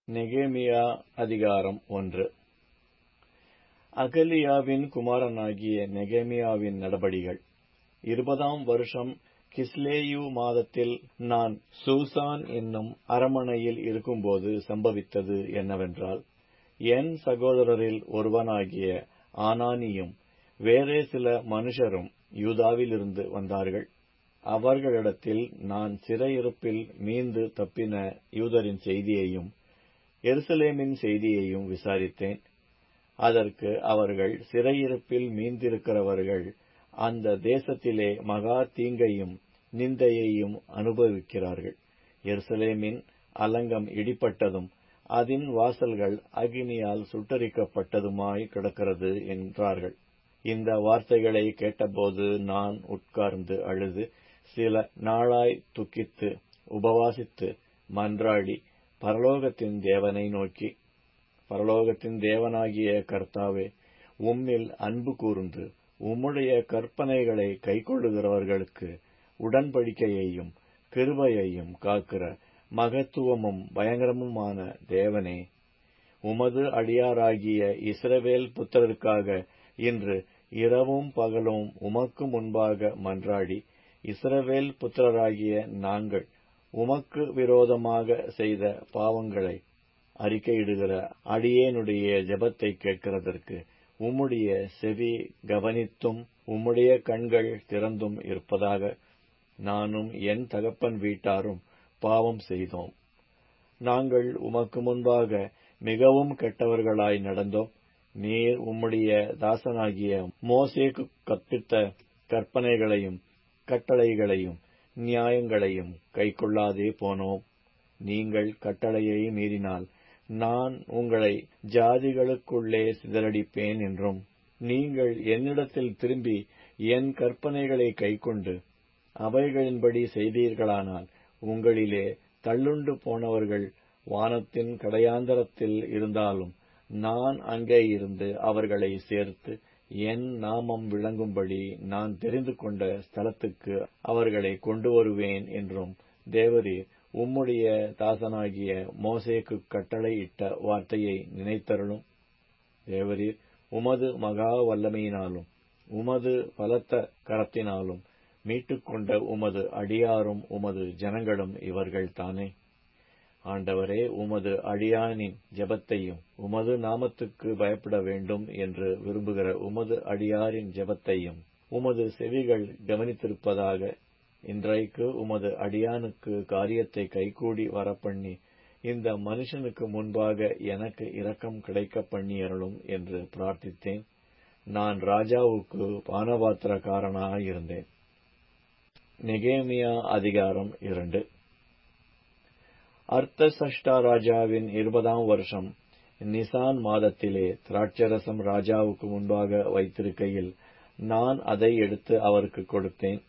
நெகேமியா அதிகாரம் 1. அகலியாவின் குமாரனாகிய நெகேமியாவின் நடபடிகள். 20ஆம் வருஷம் கிஸ்லேயு மாதத்தில் நான் சூசான் என்னும் அரமனையில் இருக்கும்போது சம்பவித்தது என்னவென்றால், என் சகோதரரில் ஒருவனாகிய ஆனானியும் வேறே சில மனுஷரும் யூதாவிலிருந்து வந்தார்கள். அவர்களிடத்தில் நான் சிறையிருப்பில் மீண்டு தப்பின யூதரின் செய்தியையும் எருசலேமின் செய்தியையும் விசாரித்தேன். அதற்கு அவர்கள், சிறையிருப்பில் மீந்திருக்கிறவர்கள் அந்த தேசத்திலே மகா தீங்கையும் நிந்தையையும் அனுபவிக்கிறார்கள். எருசலேமின் அலங்கம் இடிப்பட்டதும் அதன் வாசல்கள் அக்கினியால் சுட்டரிக்கப்பட்டதுமாய் கிடக்கிறது என்றார்கள். இந்த வார்த்தைகளை கேட்டபோது நான் உட்கார்ந்து அழுது சில நாளாய் துக்கித்து உபவாசித்து மன்றாடி பரலோகத்தின் தேவனை நோக்கி, பரலோகத்தின் தேவனாகிய கர்த்தாவே, உம்மில் அன்பு கூர்ந்து உம்முடைய கற்பனைகளை கைக்கொள்ளுகிறவர்களுக்கு உடன்படிக்கையையும் கிருபையையும் காக்கிற மகத்துவமும் பயங்கரமுமான தேவனே, உமது அடியாராகிய இஸ்ரவேல் புத்திரருக்காக இன்று இரவும் பகலும் உமக்கு முன்பாக மன்றாடி, இஸ்ரவேல் புத்திரராகிய நாங்கள் உமக்கு விரோதமாக செய்த பாவங்களை அறிக்கையிடுகிற அடியேனுடைய ஜெபத்தை கேட்கிறதற்கு உம்முடைய செவி கவனித்தும் உம்முடைய கண்கள் திறந்தும் இருப்பதாக. நானும் என் தகப்பன் வீட்டாரும் பாவம் செய்தோம். நாங்கள் உமக்கு முன்பாக மிகவும் கெட்டவர்களாய் நடந்தோம். நீர் உம்முடைய தாசனாகிய மோசேக்கு கற்பித்த கற்பனைகளையும் கட்டளைகளையும் நியாயங்களையும் கைக்கொள்ளாதே போனோம். நீங்கள் கட்டளையை மீறினால் நான் உங்களை ஜாதிகளுக்குள்ளே சிதறடிப்பேன் என்றும், நீங்கள் என்னிடத்தில் திரும்பி என் கற்பனைகளை கைக்கொண்டு அவைகளின்படி செய்தீர்களானால் உங்களிலே தள்ளுண்டு போனவர்கள் வானத்தின் கடையாந்தரத்தில் இருந்தாலும் நான் அங்கே இருந்து அவர்களை சேர்த்து என் நாமம் விளங்கும்படி நான் தெரிந்து கொண்ட ஸ்தலத்துக்கு அவர்களை கொண்டு வருவேன் என்றும் தேவரீர் உம்முடைய தாசனாகிய மோசேக்கு கட்டளையிட்ட வார்த்தையை நினைத்தருளும். தேவரீர் உமது மகா வல்லமையினாலும் உமது பலத்த கரத்தினாலும் மீட்டுக்கொண்ட உமது அடியாரும் உமது ஜனங்களும் இவர்கள் தானே. ஆண்டவரே, உமது அடியானின் ஜெபத்தையும் உமது நாமத்துக்கு பயப்பட வேண்டும் என்று விரும்புகிற உமது அடியாரின் ஜெபத்தையும் உமது செவிகள் கவனித்திருப்பதாக. இன்றைக்கு உமது அடியானுக்கு காரியத்தை கைகூடி வரப்பண்ணி இந்த மனுஷனுக்கு முன்பாக எனக்கு இரக்கம் கிடைக்க பண்ணியருளும் என்று பிரார்த்தித்தேன். நான் ராஜாவுக்கு பானபாத்திரக்காரனாயிருந்தேன். நெகேமியா அதிகாரம் 2. அர்த்தசஷ்டா ராஜாவின் 20ஆம் வருஷம் நிசான் மாதத்திலே திராட்சரசம் ராஜாவுக்கு முன்பாக வைத்திருக்கையில் நான் அதை எடுத்து அவருக்கு கொடுத்தேன்.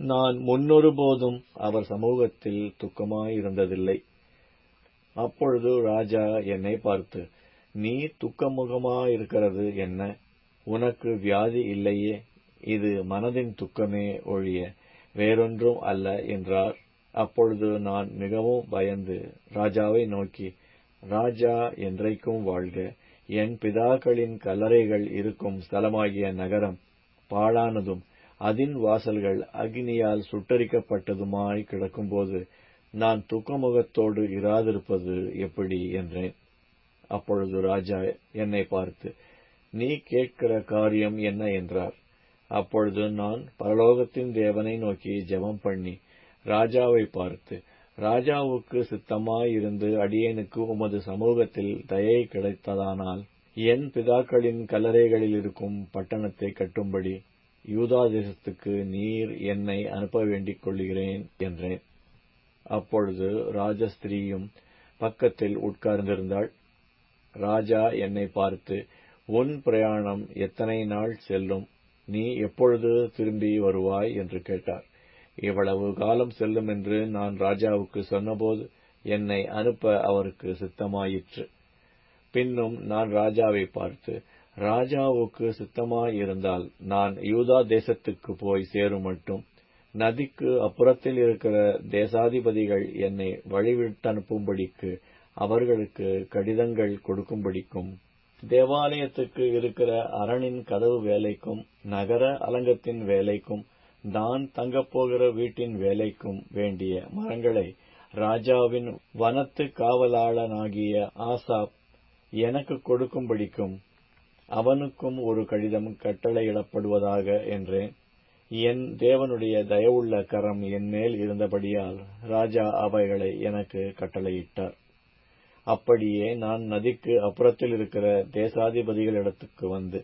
நான் முன்னொருபோதும் அவர் சமூகத்தில் துக்கமாயிருந்ததில்லை. அப்பொழுது ராஜா என்னை பார்த்து, நீ துக்கமுகமாயிருக்கிறது என்ன? உனக்கு வியாதி இல்லையே? இது மனதின் துக்கமே ஒழிய வேறொன்றும் அல்ல என்றார். அப்பொழுது நான் மிகவும் பயந்து ராஜாவை நோக்கி, ராஜா என்றைக்கும் வாழ்க. என் பிதாக்களின் கல்லறைகள் இருக்கும் ஸ்தலமாகிய நகரம் பாழானதும் அதன் வாசல்கள் அக்கினியால் சுட்டரிக்கப்பட்டதுமாய் கிடக்கும்போது நான் துக்கமுகத்தோடு இராதிருப்பது எப்படி என்றேன். அப்பொழுது ராஜா என்னை பார்த்து, நீ கேட்கிற காரியம் என்ன என்றார். அப்பொழுது நான் பரலோகத்தின் தேவனை நோக்கி ஜெபம் பண்ணி ராஜாவை பார்த்து, ராஜாவுக்கு சித்தமாயிருந்து அடியேனுக்கு உமது சமூகத்தில் தயை கிடைத்ததானால் என் பிதாக்களின் கல்லறைகளில் இருக்கும் பட்டணத்தை கட்டும்படி யூதா தேசத்துக்கு நீர் என்னை அனுப்ப வேண்டிக் கொள்கிறேன் என்றேன். அப்பொழுது ராஜஸ்திரீயும் பக்கத்தில் உட்கார்ந்திருந்தாள். ராஜா என்னை பார்த்து, உன் பிரயாணம் எத்தனை நாள் செல்லும்? நீ எப்பொழுது திரும்பி வருவாய் என்று கேட்டார். இவ்வளவு காலம் செல்லும் என்று நான் ராஜாவுக்கு சொன்னபோது என்னை அனுப்ப அவருக்கு சித்தமாயிற்று. பின்னும் நான் ராஜாவை பார்த்து, ராஜாவுக்கு சித்தமாயிருந்தால் நான் யூதா தேசத்துக்கு போய் சேரும் மட்டும் நதிக்கு அப்புறத்தில் இருக்கிற தேசாதிபதிகள் என்னை வழிவிட்டனுப்பும்படிக்கு அவர்களுக்கு கடிதங்கள் கொடுக்கும்படிக்கும், தேவாலயத்துக்கு இருக்கிற அரணின் கதவு வேலைக்கும், நகர அலங்கத்தின் வேலைக்கும், நான் தங்கப்போகிற வீட்டின் வேலைக்கும் வேண்டிய மரங்களை ராஜாவின் வனத்து காவலாளனாகிய ஆசாப் எனக்கு கொடுக்கும்படிக்கும் அவனுக்கும் ஒரு கடிதம் கட்டளையிடப்படுவதாக என்றேன். என் தேவனுடைய தயவுள்ள கரம் என்மேல் இருந்தபடியால் ராஜா அவைகளை எனக்கு கட்டளையிட்டார். அப்படியே நான் நதிக்கு அப்புறத்தில் இருக்கிற தேசாதிபதிகளிடத்துக்கு வந்து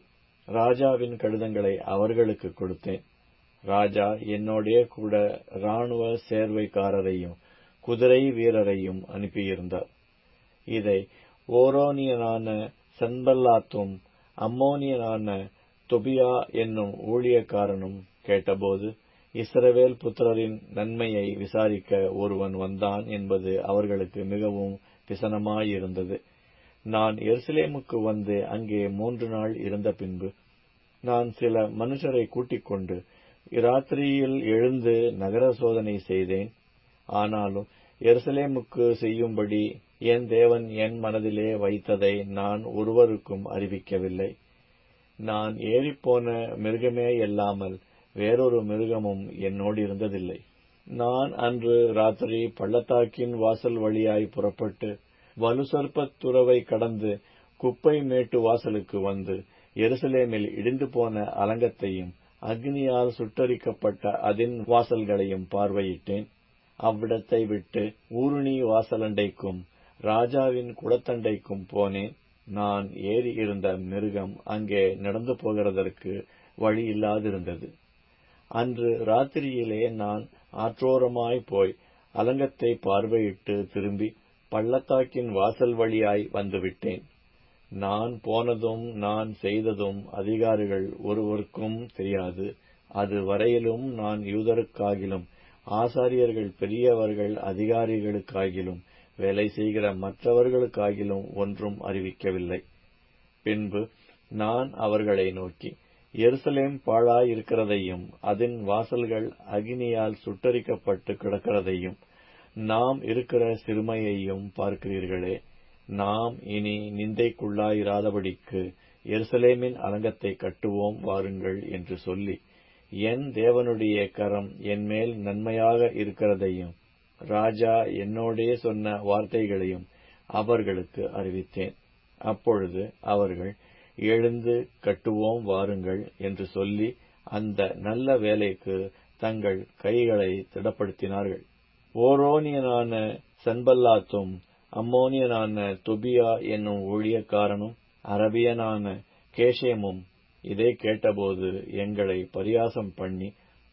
ராஜாவின் கடிதங்களை அவர்களுக்கு கொடுத்தேன். ராஜா என்னோடே கூட இராணுவ சேர்வைக்காரரையும் குதிரை வீரரையும் அனுப்பியிருந்தார். இதை ஓரோனியனான சன்பல்லாத்தும் அம்மோனியனான தொபியா என்னும் ஊழியக்காரனும் கேட்டபோது, இஸ்ரவேல் புத்திரரின் நன்மையை விசாரிக்க ஒருவன் வந்தான் என்பது அவர்களுக்கு மிகவும் விசனமாயிருந்தது. நான் எருசலேமுக்கு வந்து அங்கே 3 நாள் இருந்த பின்பு, நான் சில மனுஷரை கூட்டிக் கொண்டு இராத்திரியில் எழுந்து நகர சோதனை செய்தேன். ஆனாலும் எருசலேமுக்கு செய்யும்படி என் தேவன் என் மனதிலே வைத்ததை நான் ஒருவருக்கும் அறிவிக்கவில்லை. நான் ஏறிப்போன மிருகமேயல்லாமல் வேறொரு மிருகமும் என்னோடு இருந்ததில்லை. நான் அன்று ராத்திரி பள்ளத்தாக்கின் வாசல் வழியாய் புறப்பட்டு வலுசற்பத் துறவை கடந்து குப்பை மேட்டு வாசலுக்கு வந்து எருசலேமில் இடிந்து போன அலங்கத்தையும் அக்னியால் சுட்டரிக்கப்பட்ட அதின் வாசல்களையும் பார்வையிட்டேன். அவ்விடத்தை விட்டு ஊருணி வாசலண்டைக்கும் ராஜாவின் குடத்தண்டைக்கும் போனேன். நான் ஏறி இருந்த மிருகம் அங்கே நடந்து போகிறதற்கு வழி இல்லாதிருந்தது. அன்று ராத்திரியிலே நான் ஆற்றோரமாய் போய் அலங்கத்தை பார்வையிட்டு திரும்பி பள்ளத்தாக்கின் வாசல் வழியாய் வந்துவிட்டேன். நான் போனதும் நான் செய்ததும் அதிகாரிகள் ஒருவருக்கும் தெரியாது. அது வரையிலும் நான் யூதருக்காகிலும் ஆசாரியர்கள் பெரியவர்கள் அதிகாரிகளுக்காகிலும் வேலை செய்கிற மற்றவர்களுக்காகிலும் ஒன்றும் அறிவிக்கவில்லை. பின்பு நான் அவர்களை நோக்கி, எருசலேம் பாழாயிருக்கிறதையும் அதன் வாசல்கள் அகினியால் சுட்டரிக்கப்பட்டு கிடக்கிறதையும் நாம் இருக்கிற சிறுமையையும் பார்க்கிறீர்களே. நாம் இனி நிந்தைக்குள்ளாயிராதபடிக்கு எருசலேமின் அலங்கத்தை கட்டுவோம் வாருங்கள் என்று சொல்லி, என் தேவனுடைய கரம் என்மேல் நன்மையாக இருக்கிறதையும் ராஜா என்னோடே சொன்ன வார்த்தைகளையும் அவர்களுக்கு அறிவித்தேன். அப்பொழுது அவர்கள், எழுந்து கட்டுவோம் வாருங்கள் என்று சொல்லி அந்த நல்ல வேலைக்கு தங்கள் கைகளை திடப்படுத்தினார்கள். ஓரோனியனான சன்பல்லாத்தும் அம்மோனியனான தொபியா என்னும் ஊழியக்காரனும் அரபியனான கேஷேமும் இதை கேட்டபோது எங்களை பரியாசம் பண்ணி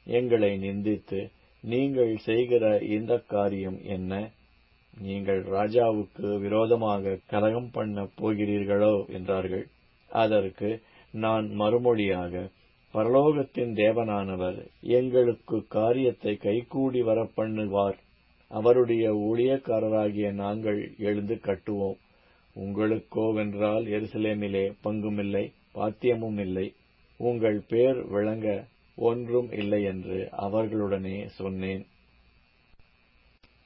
எங்களை நிந்தித்து, நீங்கள் செய்கிற இந்த காரியம் என்ன? நீங்கள் ராஜாவுக்கு விரோதமாக கலகம் பண்ண போகிறீர்களோ என்றார்கள். அதற்கு நான் மறுமொழியாக, பரலோகத்தின் தேவனானவர் எங்களுக்கு காரியத்தை கைகூடி வரப்பண்ணுவார். அவருடைய ஊழியக்காரராகிய நாங்கள் எழுந்து கட்டுவோம். உங்களுக்கோவென்றால் எருசலேமிலே பங்குமில்லை, பாத்தியமும் இல்லை. உங்கள் பேர் விளங்க ஒன்றும் இல்லை என்று அவர்களுடனே சொன்னேன்.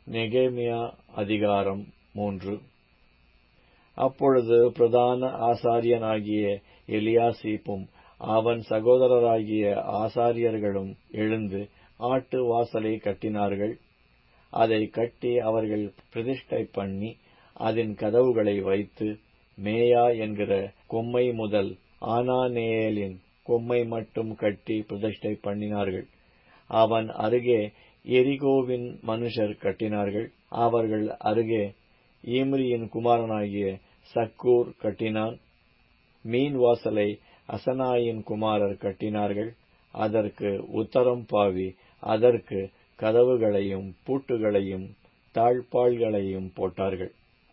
நெகேமியா அதிகாரம் 3. அப்பொழுது பிரதான ஆசாரியனாகிய எலியாசிப்பும் அவன் சகோதரராகிய ஆசாரியர்களும் எழுந்து ஆட்டு வாசலை கட்டினார்கள். அதை கட்டி அவர்கள் பிரதிஷ்டை பண்ணி அதன் கதவுகளை வைத்து, மேயா என்கிற கொம்மை முதல் ஆனானேலின் கொம்மை மட்டும் கட்டி பிரதிஷ்டை பண்ணினார்கள். அவன் அருகே எரிகோவின் மனுஷர் கட்டினார்கள். அவர்கள் அருகே ஈம்ரியின் குமாரனாகிய சக்கூர் கட்டினான். மீன் வாசலை அசனாயின் குமாரர் கட்டினார்கள். அதற்கு உத்தரம் பாவி, அதற்கு கதவுகளையும் பூட்டுகளையும் தாழ்பாள்களையும் போட்டார்கள்.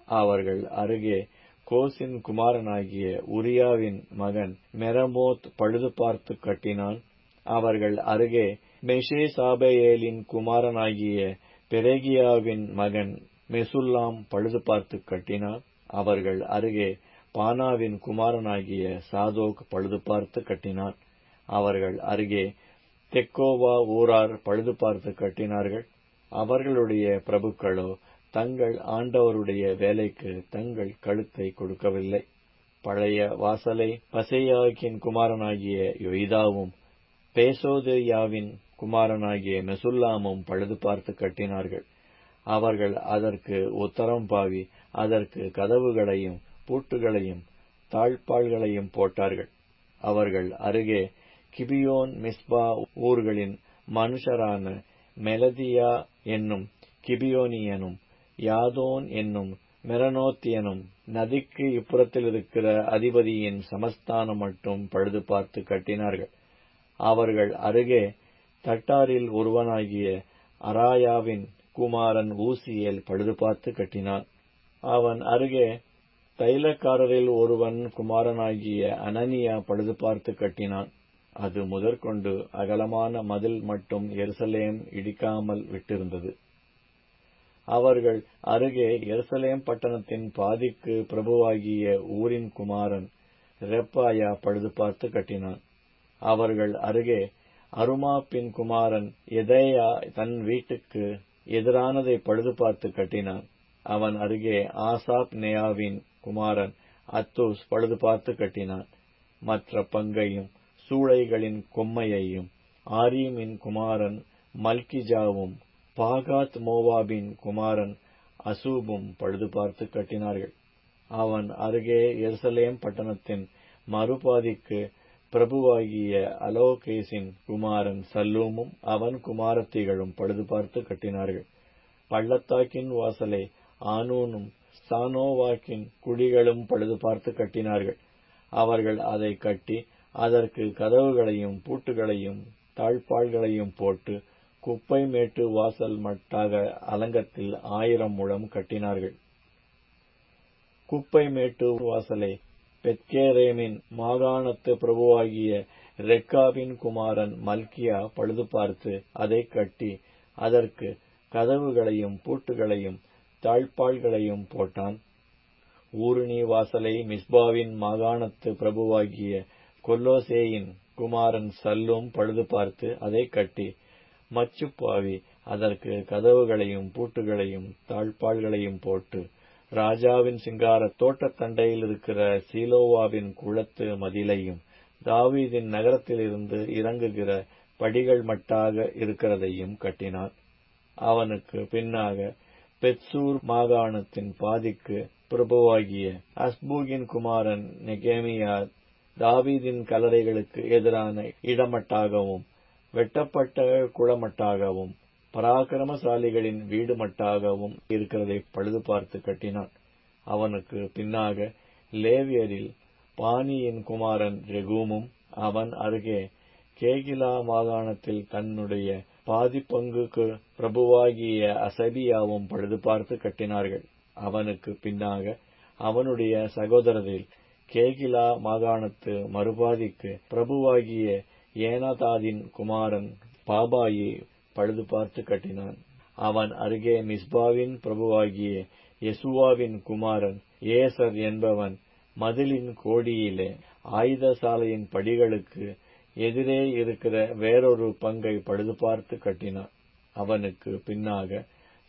அவர்கள் அருகே கோசின் குமாரனாகிய உரியாவின் மகன் மெரமோத் பழுது பார்த்து கட்டினான். அவர்கள் அருகே மெஷேசாபேயேலின் குமாரனாகிய பெரேகியாவின் மகன் மெசுல்லாம் பழுது பார்த்து கட்டினான். அவர்கள் அருகே பானாவின் குமாரனாகிய சாதோக் பழுது பார்த்து கட்டினான். அவர்கள் அருகே தெக்கோவா ஊரார் பழுது பார்த்து கட்டினார்கள். அவர்களுடைய பிரபுக்களோ தங்கள் ஆண்டவருடைய வேலைக்கு தங்கள் கழுத்தை கொடுக்கவில்லை. பழைய வாசலை பசேயாக்கின் குமாரனாகிய யோய்தாவும் பேசோதேயாவின் குமாரனாகிய மெசுல்லாமும் பழுது பார்த்து கட்டினார்கள். அவர்கள் அதற்கு உத்தரம் பாவி அதற்கு கதவுகளையும் பூட்டுகளையும் தாழ்பாள்களையும் போட்டார்கள். அவர்கள் அருகே கிபியோன் மிஸ்பா ஊர்களின் மனுஷரான மெலதியா என்னும் கிபியோனியனும் யாதோன் என்னும் மெரனோத்தியனும் நதிக்கு இப்புறத்தில் இருக்கிற அதிபதியின் சமஸ்தானம் மட்டும் பழுது பார்த்து கட்டினார்கள். அவர்கள் அருகே தட்டாரில் ஒருவனாகிய அராயாவின் குமாரன் ஊசியேல் பழுது பார்த்து கட்டினான். அவன் அருகே தைலக்காரரில் ஒருவன் குமாரனாகிய அனனியா பழுது பார்த்து கட்டினான். அது முதற்கொண்டு அகலமான மதில் மட்டும் எருசலேம் இடிக்காமல் விட்டிருந்தது. அவர்கள் அருகே எருசலேம் பட்டணத்தின் பாதிக்கு பிரபுவாகிய ஊரின் குமாரன் ரெப்பாயா பழுது பார்த்து கட்டினான். அவர்கள் அருகே அருமாப்பின் குமாரன் எதேயா தன் வீட்டுக்கு எதிரானதை பழுது பார்த்து கட்டினான். அவன் அருகே ஆசாப் நேயாவின் குமாரன் அத்தூஸ் பழுது பார்த்து கட்டினான். மற்ற பங்கையும் சூளைகளின் கொம்மையையும் ஆரீமின் குமாரன் மல்கிஜாவும் பாகாத் மோவாபின் குமாரன் அசூபும் பழுது பார்த்து கட்டினார்கள். அவன் அருகே எருசலேம் பட்டணத்தின் மறுபாதிக்கு பிரபுவாகிய அலோகேசின் குமாரன் சல்லூமும் அவன் குமாரத்திகளும் பழுது பார்த்து கட்டினார்கள். பள்ளத்தாக்கின் வாசலை ஆனூனும் சானோவாக்கின் குடிகளும் பழுது பார்த்து கட்டினார்கள். அவர்கள் அதை கட்டி அதற்கு கதவுகளையும் பூட்டுகளையும் தாழ்பாள்களையும் போட்டு குப்பை மேட்டு வாசல் மட்டாக அலங்கத்தில் 1000 முழம் கட்டினார்கள். குப்பை மேட்டு வாசலை பெத்கேரேமின் மாகாணத்து பிரபுவாகிய ரெக்காவின் குமாரன் மல்கியா பழுது பார்த்து அதை கட்டி அதற்கு கதவுகளையும் பூட்டுகளையும் தாழ்பாள்களையும் போட்டான். ஊருணி வாசலை மிஸ்பாவின் மாகாணத்து பிரபுவாகிய கொல்லோசேயின் குமாரன் சல்லும் பழுது பார்த்து அதை கட்டி மச்சுப்பாவி அதற்கு கதவுகளையும் பூட்டுகளையும் தாழ்பாள்களையும் போட்டு ராஜாவின் சிங்கார தோட்டத்தண்டையில் இருக்கிற சீலோவாவின் குளத்து மதிலையும் தாவீதின் நகரத்திலிருந்து இறங்குகிற படிகள் மட்டாக இருக்கிறதையும் கட்டினான். அவனுக்கு பின்னாக பெத்சூர் மாகாணத்தின் பாதிக்கு பிரபுவாகிய அஸ்பூகின் குமாரன் நெகேமியா தாவீதின் கல்லறைகளுக்கு எதிரான இடமட்டாகவும் வெட்டப்பட்ட குளமட்டாகவும் பராக்கிரமசாலிகளின் வீடு மட்டாகவும் இருக்கிறதை பழுது பார்த்து கட்டினான். அவனுக்கு பின்னாக லேவியரில் பானியின் குமாரன் ரெகூமும் அவன் அருகே கேகிலா மாகாணத்தில் தன்னுடைய பாதிப்பங்குக்கு பிரபுவாகிய அசபியாவும் பழுது பார்த்து கட்டினார்கள். அவனுக்கு பின்னாக அவனுடைய சகோதரரில் கேகிலா மாகாணத்து மறுபாதிக்கு பிரபுவாகிய ஏனாதாதின் குமாரன் பாபாயி பழுது பார்த்து கட்டினான். அவன் அருகே மிஸ்பாவின் பிரபுவாகிய யெசுவாவின் குமாரன் ஏசர் என்பவன் மதிலின் கோடியிலே ஆயுதசாலையின் படிகளுக்கு எதிரே இருக்கிற வேறொரு பங்கை பழுது பார்த்து கட்டினான். அவனுக்கு பின்னாக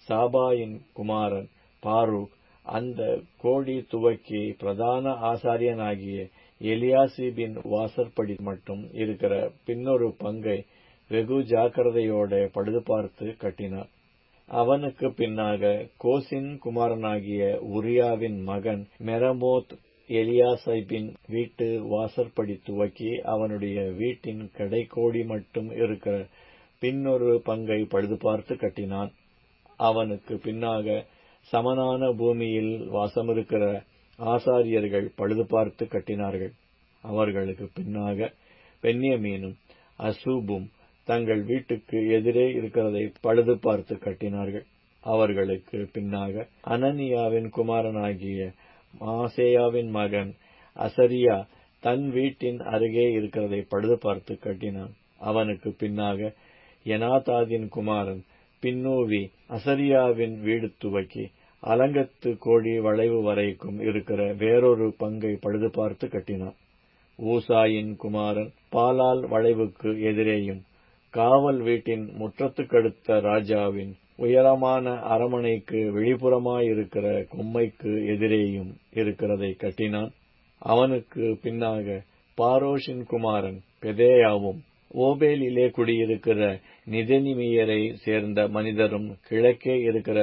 சாபாயின் குமாரன் பாரூக் அந்த கோடி துவக்கி பிரதான ஆசாரியனாகிய எலியாசிபின் வாசற்படி மட்டும் இருக்கிற பின்னொரு பங்கை வெகு ஜாக்கிரதையோட பழுது பார்த்து கட்டினான். அவனுக்கு பின்னாக கோசின் குமாரனாகிய உரியாவின் மகன் மெரமோத் எலியாசைபின் வீட்டு வாசற்படி துவக்கி அவனுடைய வீட்டின் கடைக்கோடி மட்டும் இருக்கிற பின்னொரு பங்கை பழுது பார்த்து கட்டினான். அவனுக்கு பின்னாக சமனான பூமியில் வாசமிருக்கிற ஆசாரியர்கள் பழுது பார்த்து கட்டினார்கள். அவர்களுக்கு பின்னாக பென்யமீனும் அசூபும் தங்கள் வீட்டுக்கு எதிரே இருக்கிறதை பழுது பார்த்து கட்டினார்கள். அவர்களுக்கு பின்னாக அனனியாவின் குமாரனாகிய மாசேயாவின் மகன் அசரியா தன் வீட்டின் அருகே இருக்கிறதை பழுது பார்த்து கட்டினான். அவனுக்கு பின்னாக எனாதாதின் குமாரன் பின்னூவி அசரியாவின் வீடு துவக்கி அலங்கத்து கோடி வளைவு வரைக்கும் இருக்கிற வேறொரு பங்கை பழுது பார்த்து கட்டினான். ஊசாயின் குமாரன் பாலால் வளைவுக்கு எதிரேயும் காவல் வீட்டின் முற்றத்துக்கடுத்த ராஜாவின் உயரமான அரமனைக்கு வெளிப்புறமாயிருக்கிற கொம்மைக்கு எதிரேயும் இருக்கிறதை கட்டினான். அவனுக்கு பின்னாக பாரோஷின் குமாரன் பெதேயாவும் ஓபேலிலே குடியிருக்கிற நிதனிமியரை சேர்ந்த மனிதரும் கிழக்கே இருக்கிற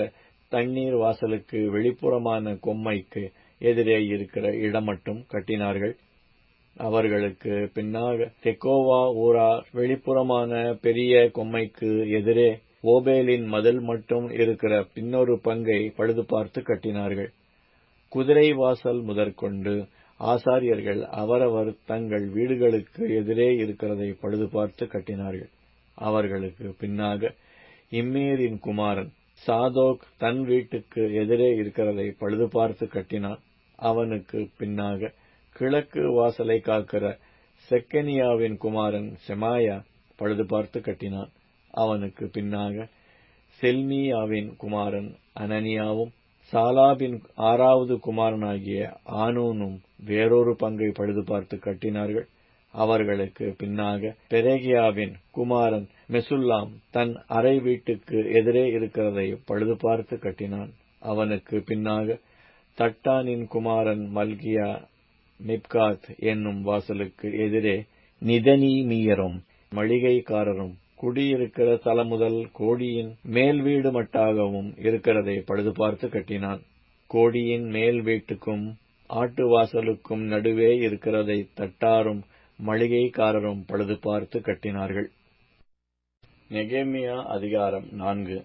தண்ணீர் வாசலுக்கு வெளிப்புறமான கொம்மைக்கு எதிரே இருக்கிற இடம் மட்டும் கட்டினார்கள். அவர்களுக்கு பின்னாக தெக்கோவா ஊரார் வெளிப்புறமான பெரிய கொம்மைக்கு எதிரே ஓபேலின் மதில் மட்டும் இருக்கிற பின்னொரு பங்கை பழுது பார்த்து கட்டினார்கள். குதிரை வாசல் முதற்கொண்டு ஆசாரியர்கள் அவரவர் தங்கள் வீடுகளுக்கு எதிரே இருக்கிறதை பழுது பார்த்து கட்டினார்கள். அவர்களுக்கு பின்னாக இம்மேரின் குமாரன் சாதோக் தன் வீட்டுக்கு எதிரே இருக்கிறதை பழுது பார்த்து கட்டினான். அவனுக்கு பின்னாக கிழக்கு வாசலை காக்கிற செக்கனியாவின் குமாரன் செமாயா பழுது பார்த்து கட்டினான். அவனுக்கு பின்னாக செல்மியாவின் குமாரன் அனனியாவும் சாலாபின் 6வது குமாரனாகிய ஆனூனும் வேறொரு பங்கை பழுது பார்த்து கட்டினார்கள். அவர்களுக்கு பின்னாக பெரேகியாவின் குமாரன் மெசுல்லாம் தன் அறை வீட்டுக்கு எதிரே இருக்கிறதை பழுது பார்த்து கட்டினான். அவனுக்கு பின்னாக தட்டானின் குமாரன் மல்கியா மிப்காத் என்னும் வாசலுக்கு எதிரே நிதனீமியரும் மளிகைக்காரரும் குடியிருக்கிற தலம் முதல் கோடியின் மேல் வீடு மட்டாகவும் இருக்கிறதை பழுது பார்த்து கட்டினான். கோடியின் மேல் வீட்டுக்கும் ஆட்டு வாசலுக்கும் நடுவே இருக்கிறதை தட்டாரும் மளிகைக்காரரும் பழுது பார்த்து கட்டினார்கள். நெகேமியா அதிகாரம் 4.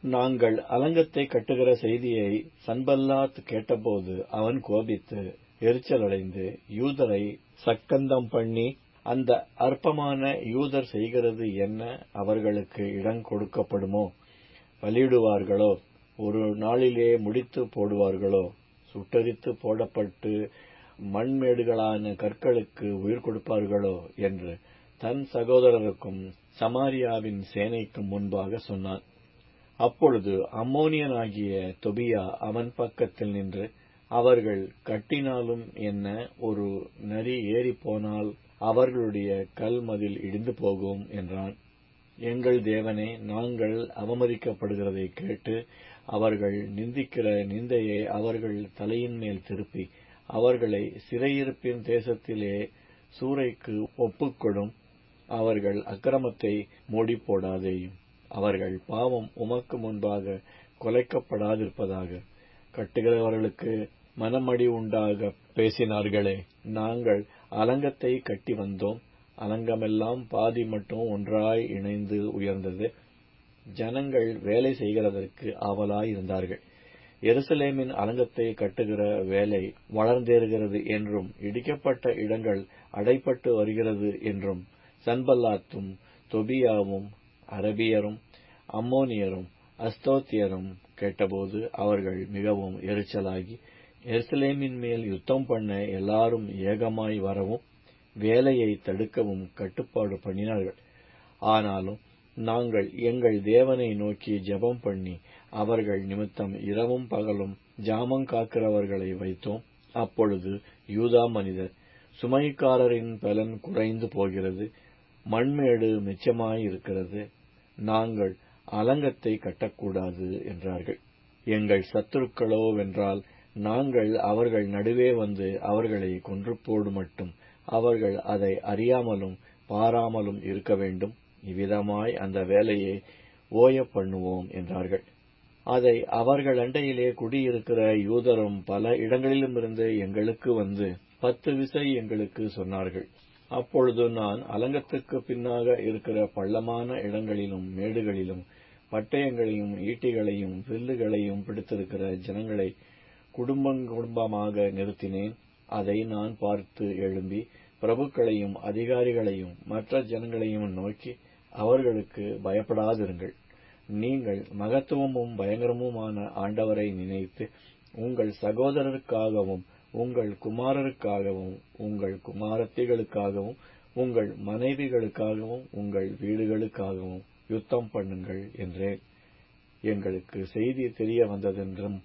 நாங்கள் அலங்கத்தை கட்டுகிற செய்தியை சன்பல்லாத் கேட்டபோது அவன் கோபித்து எரிச்சலடைந்து யூதரை சக்கந்தம் பண்ணி, அந்த அற்பமான யூதர் செய்கிறது என்ன? அவர்களுக்கு இடம் கொடுக்கப்படுமோ? பலியிடுவார்களோ? ஒரு நாளிலே முடித்து போடுவார்களோ? சுட்டரித்து போடப்பட்டு மண்மேடுகளான கற்களுக்கு உயிர் கொடுப்பார்களோ என்று தன் சகோதரருக்கும் சமாரியாவின் சேனைக்கும் முன்பாக சொன்னான். அப்பொழுது அம்மோனியனாகிய தொபியா அவன் பக்கத்தில் நின்று, அவர்கள் கட்டினாலும் என்ன, ஒரு நரி ஏறிப்போனால் அவர்களுடைய கல் மதில் இடிந்து போகும் என்றான். எங்கள் தேவனே, நாங்கள் அவமதிக்கப்படுகிறதை கேட்டு அவர்கள் நிந்திக்கிற நிந்தையை அவர்கள் தலையின் மேல் திருப்பி அவர்களை சிறையிருப்பின் தேசத்திலே சூறைக்கு ஒப்புக்கொடும். அவர்கள் அக்கிரமத்தை மூடிப்போடாதேயும். அவர்கள் பாவம் உமக்கு முன்பாக கொலைக்கப்படாதிருப்பதாக. கட்டுகிறவர்களுக்கு மனமடி உண்டாக பேசினார்களே. நாங்கள் அலங்கத்தை கட்டி வந்தோம். அலங்கமெல்லாம் பாதி மட்டும் ஒன்றாய் இணைந்து உயர்ந்தது. ஜனங்கள் வேலை செய்கிறதற்கு ஆவலாயிருந்தார்கள். எருசலேமின் அலங்கத்தை கட்டுகிற வேலை வளர்ந்தேறுகிறது என்றும் இடிக்கப்பட்ட இடங்கள் அடைப்பட்டு வருகிறது என்றும் சன்பல்லாத்தும் தொபியாவும் அரபியரும் அம்மோனியரும் அஸ்தோத்தியரும் கேட்டபோது அவர்கள் மிகவும் எரிச்சலாகி எருசலேமின் மேல் யுத்தம் பண்ண எல்லாரும் ஏகமாய் வரவும் வேலையை தடுக்கவும் கட்டுப்பாடு பண்ணினார்கள். ஆனாலும் நாங்கள் எங்கள் தேவனை நோக்கி ஜெபம் பண்ணி அவர்கள் நிமித்தம் இரவும் பகலும் ஜாமங்காக்கிறவர்களை வைத்தோம். அப்பொழுது யூதா மனிதர், சுமைக்காரரின் பலன் குறைந்து போகிறது, மண்மேடு மிச்சமாயிருக்கிறது, நாங்கள் அலங்கத்தை கட்டக்கூடாது என்றார்கள். எங்கள் சத்துருக்களோ வென்றால் நாங்கள் அவர்கள் நடுவே வந்து அவர்களை கொன்று போடு மட்டும் அவர்கள் அதை அறியாமலும் பாராமலும் இருக்க வேண்டும். இவ்விதமாய் அந்த வேலையை ஓய பண்ணுவோம் என்றார்கள். அதை அவர்கள் அண்டையிலே குடியிருக்கிற யூதரும் பல இடங்களிலுமிருந்து எங்களுக்கு வந்து 10 விசை எங்களுக்கு சொன்னார்கள். அப்பொழுது நான் அலங்கத்துக்கு பின்னாக இருக்கிற பள்ளமான இடங்களிலும் மேடுகளிலும் பட்டயங்களையும் ஈட்டிகளையும் வில்லுகளையும் பிடித்திருக்கிற ஜனங்களை குடும்பமாக நிறுத்தினேன். அதை நான் பார்த்து எழும்பி பிரபுக்களையும் அதிகாரிகளையும் மற்ற ஜனங்களையும் நோக்கி, அவர்களுக்கு பயப்படாதிருங்கள். நீங்கள் மகத்துவமும் பயங்கரமுமான ஆண்டவரை நினைத்து உங்கள் சகோதரருக்காகவும் உங்கள் குமாரருக்காகவும் உங்கள் குமாரத்திகளுக்காகவும் உங்கள் மனைவிகளுக்காகவும் உங்கள் வீடுகளுக்காகவும் யுத்தம் பண்ணுங்கள் என்றேன். எங்களுக்கு செய்தி தெரிய வந்ததென்றும்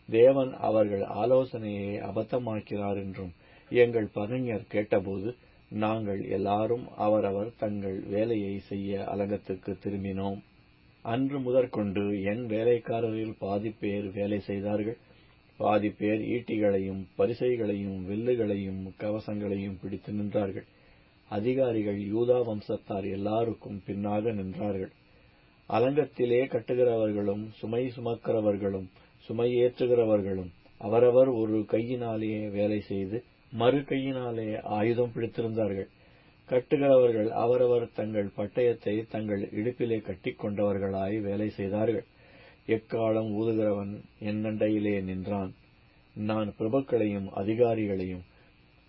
தேவன் அவர்கள் ஆலோசனையை அபத்தமாக்கிறார் என்றும் எங்கள் பகைஞர் கேட்டபோது நாங்கள் எல்லாரும் அவரவர் தங்கள் வேலையை செய்ய அலங்கத்துக்கு திரும்பினோம். அன்று முதற்கொண்டு என் வேலைக்காரரில் பாதிப்பேர் வேலை செய்தார்கள். பாதிப்பேர் ஈட்டிகளையும் பரிசைகளையும் வில்லுகளையும் கவசங்களையும் பிடித்து நின்றார்கள். அதிகாரிகள் யூதா வம்சத்தார் எல்லாருக்கும் பின்னாக நின்றார்கள். அலங்கத்திலே கட்டுகிறவர்களும் சுமை சுமக்கிறவர்களும் சுமையேற்றுகிறவர்களும் அவரவர் ஒரு கையினாலே வேலை செய்து மறு கையினாலே ஆயுதம் பிடித்திருந்தார்கள். கட்டுகிறவர்கள் அவரவர் தங்கள் பட்டயத்தை தங்கள் இடுப்பிலே கட்டிக்கொண்டவர்களாய் வேலை செய்தார்கள். எக்காலம் ஊதுகிறவன் என் அண்டையிலே நின்றான். நான் பிரபுக்களையும் அதிகாரிகளையும்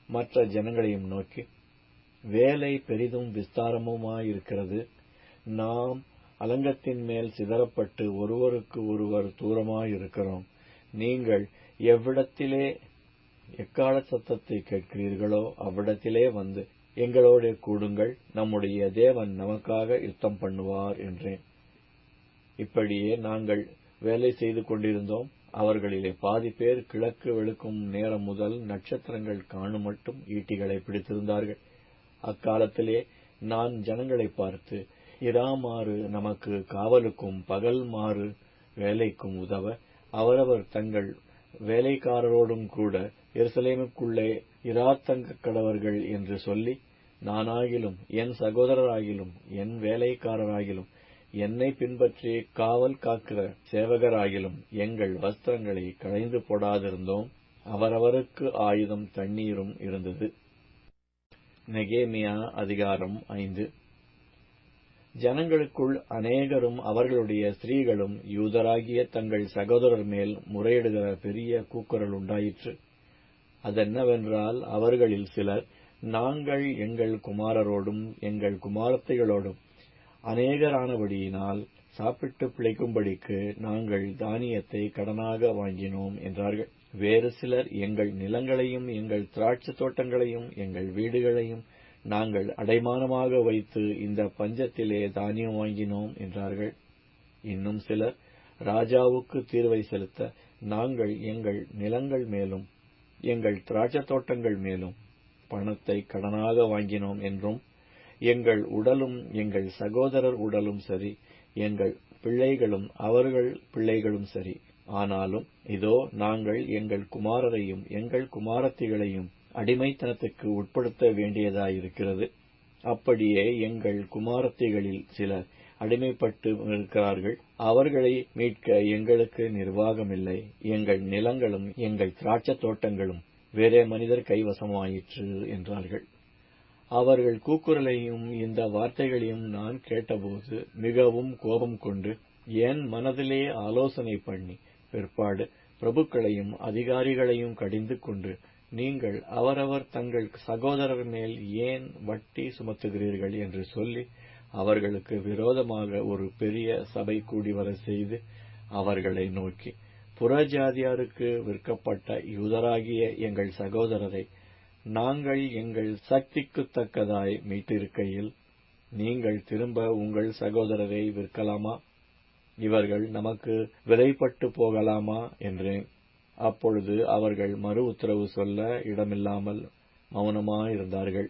மற்ற ஜனங்களையும் நோக்கி, வேலை பெரிதும் விஸ்தாரமுமாயிருக்கிறது. நாம் அலங்கத்தின் மேல் சிதறப்பட்டு ஒருவருக்கு ஒருவர் தூரமாயிருக்கிறோம். நீங்கள் எவ்விடத்திலே எக்கால சத்தத்தை கேட்கிறீர்களோ அவ்விடத்திலே வந்து எங்களோட கூடுங்கள். நம்முடைய தேவன் நமக்காக யுத்தம் பண்ணுவார் என்றேன். இப்படியே நாங்கள் வேலை செய்து கொண்டிருந்தோம். அவர்களிலே பாதி பேர் கிழக்கு வெளுக்கும் நேரம் முதல் நட்சத்திரங்கள் காணும் மட்டும் ஈட்டிகளை பிடித்திருந்தார்கள். அக்காலத்திலே நான் ஜனங்களை பார்த்து, இராமாறு நமக்கு காவலுக்கும் பகல் மாறு வேலைக்கும் உதவ அவரவர் தங்கள் வேலைக்காரரோடும் கூட எருசலேமுக்குள்ளே இராத்தங்க கடவர்கள் என்று சொல்லி, நானாகிலும் என் சகோதரராகிலும் என் வேலைக்காரராகிலும் என்னை பின்பற்றி காவல் காக்கிற சேவகராகிலும் எங்கள் வஸ்திரங்களை களைந்து போடாதிருந்தோம். அவரவருக்கு ஆயுதம் தண்ணீரும் இருந்தது. நெகேமியா அதிகாரம் 5. ஜனங்களுக்குள் அநேகரும் அவர்களுடைய ஸ்திரீகளும் யூதராகிய தங்கள் சகோதரர் மேல் முறையிடுகிற பெரிய கூக்குரல் உண்டாயிற்று. அதென்னவென்றால், அவர்களில் சிலர், நாங்கள் எங்கள் குமாரரோடும் எங்கள் குமாரத்தைகளோடும் அநேகரானபடியினால் சாப்பிட்டு பிழைக்கும்படிக்கு நாங்கள் தானியத்தை கடனாக வாங்கினோம் என்றார்கள். வேறு சிலர், எங்கள் நிலங்களையும் எங்கள் திராட்சை தோட்டங்களையும் எங்கள் வீடுகளையும் நாங்கள் அடைமானமாக வைத்து இந்த பஞ்சத்திலே தானியம் வாங்கினோம் என்றார்கள். இன்னும் சிலர், ராஜாவுக்கு தீர்வை செலுத்த நாங்கள் எங்கள் நிலங்கள் மேலும் எங்கள் திராட்சை தோட்டங்கள் மேலும் பணத்தை கடனாக வாங்கினோம் என்றும், எங்கள் உடலும் எங்கள் சகோதரர் உடலும் சரி, எங்கள் பிள்ளைகளும் அவர்கள் பிள்ளைகளும் சரி, ஆனாலும் இதோ நாங்கள் எங்கள் குமாரரையும் எங்கள் குமாரத்திகளையும் அடிமைத்தனத்துக்கு உட்படுத்த வேண்டியதாயிருக்கிறது. அப்படியே எங்கள் குமாரத்திகளில் சிலர் அடிமைப்பட்டு இருக்கிறார்கள். அவர்களை மீட்க எங்களுக்கு நிர்வாகமில்லை. எங்கள் நிலங்களும் எங்கள் திராட்சை தோட்டங்களும் வேறே மனிதர் கைவசமாயிற்று என்றார்கள். அவர்கள் கூக்குரலையும் இந்த வார்த்தைகளையும் நான் கேட்டபோது மிகவும் கோபம் கொண்டு என் மனதிலே ஆலோசனை பண்ணி பிற்பாடு பிரபுக்களையும் அதிகாரிகளையும் கடிந்து கொண்டு, நீங்கள் அவரவர் தங்கள் சகோதரர் மேல் ஏன் வட்டி சுமத்துகிறீர்கள் என்று சொல்லி அவர்களுக்கு விரோதமாக ஒரு பெரிய சபை கூடிவர செய்து அவர்களை நோக்கி, புறஜாதியாருக்கு விற்கப்பட்ட யூதராகிய எங்கள் சகோதரரை நாங்கள் எங்கள் சக்திக்குத்தக்கதாய் மீட்டிருக்கையில் நீங்கள் திரும்ப உங்கள் சகோதரரை விற்கலாமா? இவர்கள் நமக்கு விலைப்பட்டு போகலாமா என்றேன். அப்பொழுது அவர்கள் மறு உத்தரவு சொல்ல இடமில்லாமல் மௌனமாயிருந்தார்கள்.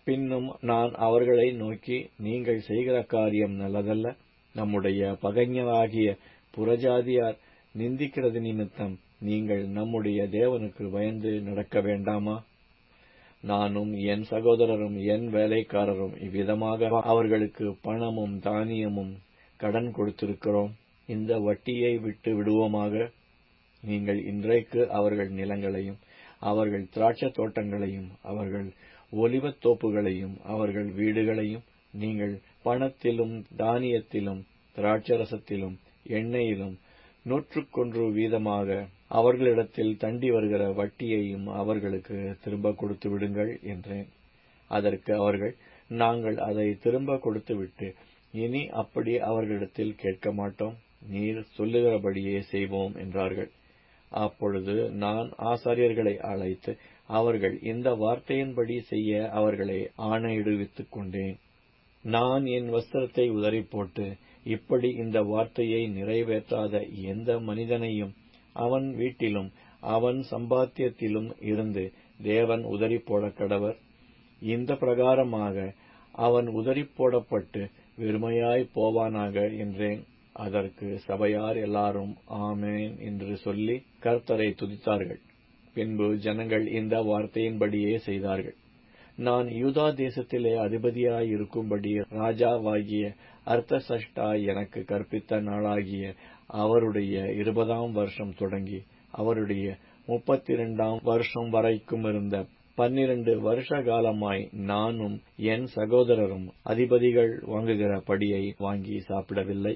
பின்னும் நான் அவர்களை நோக்கி, நீங்கள் செய்கிற காரியம் நல்லதல்ல. நம்முடைய பகைஞராகிய புறஜாதியார் நிந்திக்கிறது நிமித்தம் நீங்கள் நம்முடைய தேவனுக்கு பயந்து நடக்க வேண்டாமா? நானும் என் சகோதரரும் என் வேலைக்காரரும் இவ்விதமாக அவர்களுக்கு பணமும் தானியமும் கடன் கொடுத்திருக்கிறோம். இந்த வட்டியை விட்டு விடுவோமாக. நீங்கள் இன்றைக்கு அவர்கள் நிலங்களையும் அவர்கள் திராட்சை தோட்டங்களையும் அவர்கள் ஒலிவத் தோப்புகளையும் அவர்கள் வீடுகளையும் நீங்கள் பணத்திலும் தானியத்திலும் திராட்சரசத்திலும் எண்ணெயிலும் 100 வீதமாக அவர்களிடத்தில் தண்டி வருகிற வட்டியையும் அவர்களுக்கு திரும்ப கொடுத்து விடுங்கள் என்றேன். அதற்கு அவர்கள், நாங்கள் அதை திரும்ப கொடுத்துவிட்டு இனி அப்படி அவர்களிடத்தில் கேட்க மாட்டோம். நீர் சொல்லுகிறபடியே செய்வோம் என்றார்கள். அப்பொழுது நான் ஆசாரியர்களை அழைத்து அவர்கள் இந்த வார்த்தையின்படி செய்ய அவர்களை ஆணையிடுவித்துக் கொண்டேன். நான் என் வஸ்திரத்தை உதறி போட்டு, இப்படி இந்த வார்த்தையை நிறைவேற்றாத எந்த மனிதனையும் அவன் வீட்டிலும் அவன் சம்பாத்தியத்திலும் இருந்து தேவன் உதறி போட கடவர். இந்த பிரகாரமாக அவன் உதறி போடப்பட்டு வெறுமையாய் போவானாக என்றேன். அதற்கு சபையார் எல்லாரும் ஆமென் என்று சொல்லி கர்த்தரை துதித்தார்கள். பின்பு ஜனங்கள் இந்த வார்த்தையின்படியே செய்தார்கள். நான் யூதா தேசத்திலே அதிபதியாய் இருக்கும்படி ராஜாவாகிய அர்தசஷ்டா எனக்கு கற்பித்த நாளாகிய அவருடைய 20ஆம் வருஷம் தொடங்கி அவருடைய 32ஆம் வருஷம் வரைக்கும் இருந்த 12 வருஷ காலமாய் நானும் என் சகோதரரும் அதிபதிகள் வாங்குகிற படியை வாங்கி சாப்பிடவில்லை.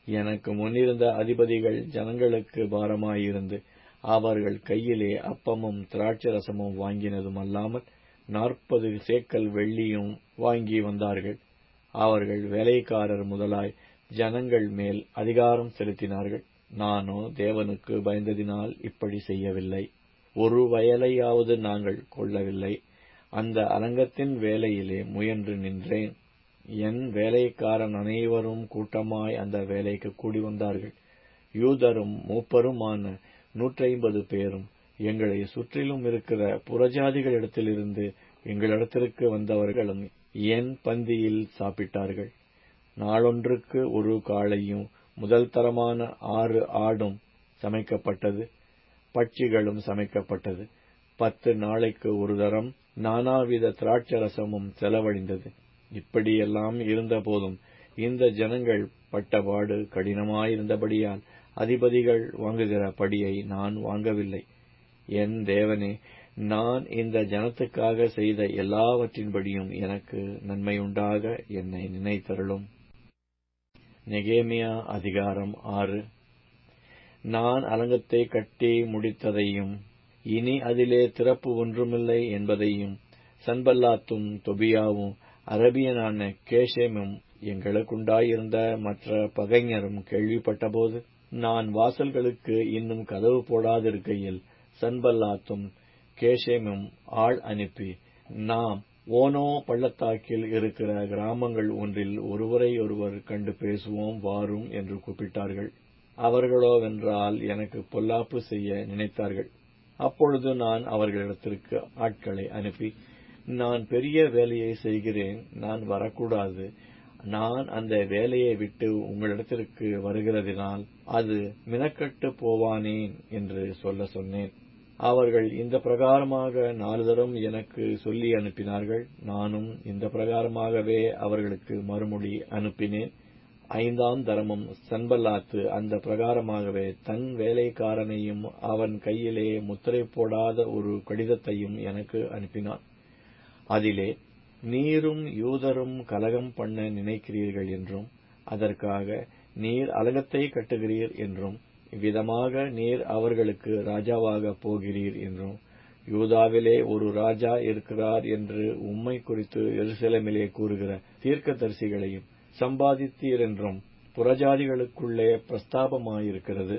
எனக்கு முன்னிருந்த அதிபதிகள் ஜனங்களுக்கு பாரமாயிருந்து அவர்கள் கையிலே அப்பமும் திராட்சரசமும் வாங்கினதும் அல்லாமல் 40 சேக்கல் வெள்ளியும் வாங்கி வந்தார்கள். அவர்கள் வேலைக்காரர் முதலாய் ஜனங்கள் மேல் அதிகாரம் செலுத்தினார்கள். நானோ தேவனுக்கு பயந்ததினால் இப்படி செய்யவில்லை. ஒரு வயலையாவது நாங்கள் கொள்ளவில்லை. அந்த அலங்கத்தின் வேலையிலே முயன்று நின்றேன். என் வேலைக்காரன் அனைவரும் கூட்டமாய் அந்த வேலைக்கு கூடி வந்தார்கள். யூதரும் மூப்பருமான 150 பேரும் எங்களை சுற்றிலும் இருக்கிற புறஜாதிகளிடத்திலிருந்து எங்களிடத்திற்கு வந்தவர்களும் என் பந்தியில் சாப்பிட்டார்கள். நாளொன்றுக்கு ஒரு காளையும் முதல் தரமான 6 ஆடும் சமைக்கப்பட்டது. பட்சிகளும் சமைக்கப்பட்டது. 10 நாளைக்கு ஒரு தரம் நானாவித திராட்சரசமும் செலவழிந்தது. இப்படியெல்லாம் இருந்த போதும் இந்த ஜனங்கள் பட்டபாடு கடினமாயிருந்தபடியால் அதிபதிகள் வாங்குகிற படியை நான் வாங்கவில்லை. என் தேவனே, நான் இந்த ஜனத்துக்காக செய்த எல்லாவற்றின்படியும் எனக்கு நன்மையுண்டாக என்னை நினைத்தருளும். நெகேமியா அதிகாரம் 6. நான் அலங்கத்தை கட்டி முடித்ததையும் இனி அதிலே திறப்பு ஒன்றுமில்லை என்பதையும் சன்பல்லாத்தும் தொபியாவும் அரபியனான கேஷேமும் எங்களுக்குண்டாயிருந்த மற்ற பகைஞரும் கேள்விப்பட்டபோது, நான் வாசல்களுக்கு இன்னும் கதவு போடாதிருக்கையில் சன்பல்லாத்தும் கேஷேமும் ஆள் அனுப்பி, நாம் ஓனோ பள்ளத்தாக்கில் இருக்கிற கிராமங்கள் ஒன்றில் ஒருவரை ஒருவர் கண்டு பேசுவோம் வாரும் என்று கூப்பிட்டார்கள். அவர்களோவென்றால் எனக்கு பொல்லாப்பு செய்ய நினைத்தார்கள். அப்பொழுது நான் அவர்களிடத்திற்கு ஆட்களை அனுப்பி, நான் பெரிய வேலையை செய்கிறேன், நான் வரக்கூடாது. நான் அந்த வேலையை விட்டு உங்களிடத்திற்கு வருகிறதினால் அது மினக்கட்டு போவானேன் என்று சொன்னேன். அவர்கள் இந்த பிரகாரமாக 4 தரம் எனக்கு சொல்லி அனுப்பினார்கள். நானும் இந்த பிரகாரமாகவே அவர்களுக்கு மறுமொழி அனுப்பினேன். 5ஆம் தரமும் சன்பல்லாத்து அந்த பிரகாரமாகவே தன் வேலைக்காரனையும் அவன் கையிலே முத்திரை போடாத ஒரு கடிதத்தையும் எனக்கு அனுப்பினான். அதிலே, நீரும் யூதரும் கலகம் பண்ண நினைக்கிறீர்கள் என்றும், அதற்காக நீர் அலங்கத்தை கட்டுகிறீர் என்றும், இவ்விதமாக நீர் அவர்களுக்கு ராஜாவாக போகிறீர் என்றும், யூதாவிலே ஒரு ராஜா இருக்கிறார் என்று உம்மை குறித்து எருசலேமிலே கூறுகிற தீர்க்கதரிசிகளையும் சம்பாதித்தீர் என்றும் புறஜாதிகளுக்குள்ளே பிரஸ்தாபமாயிருக்கிறது.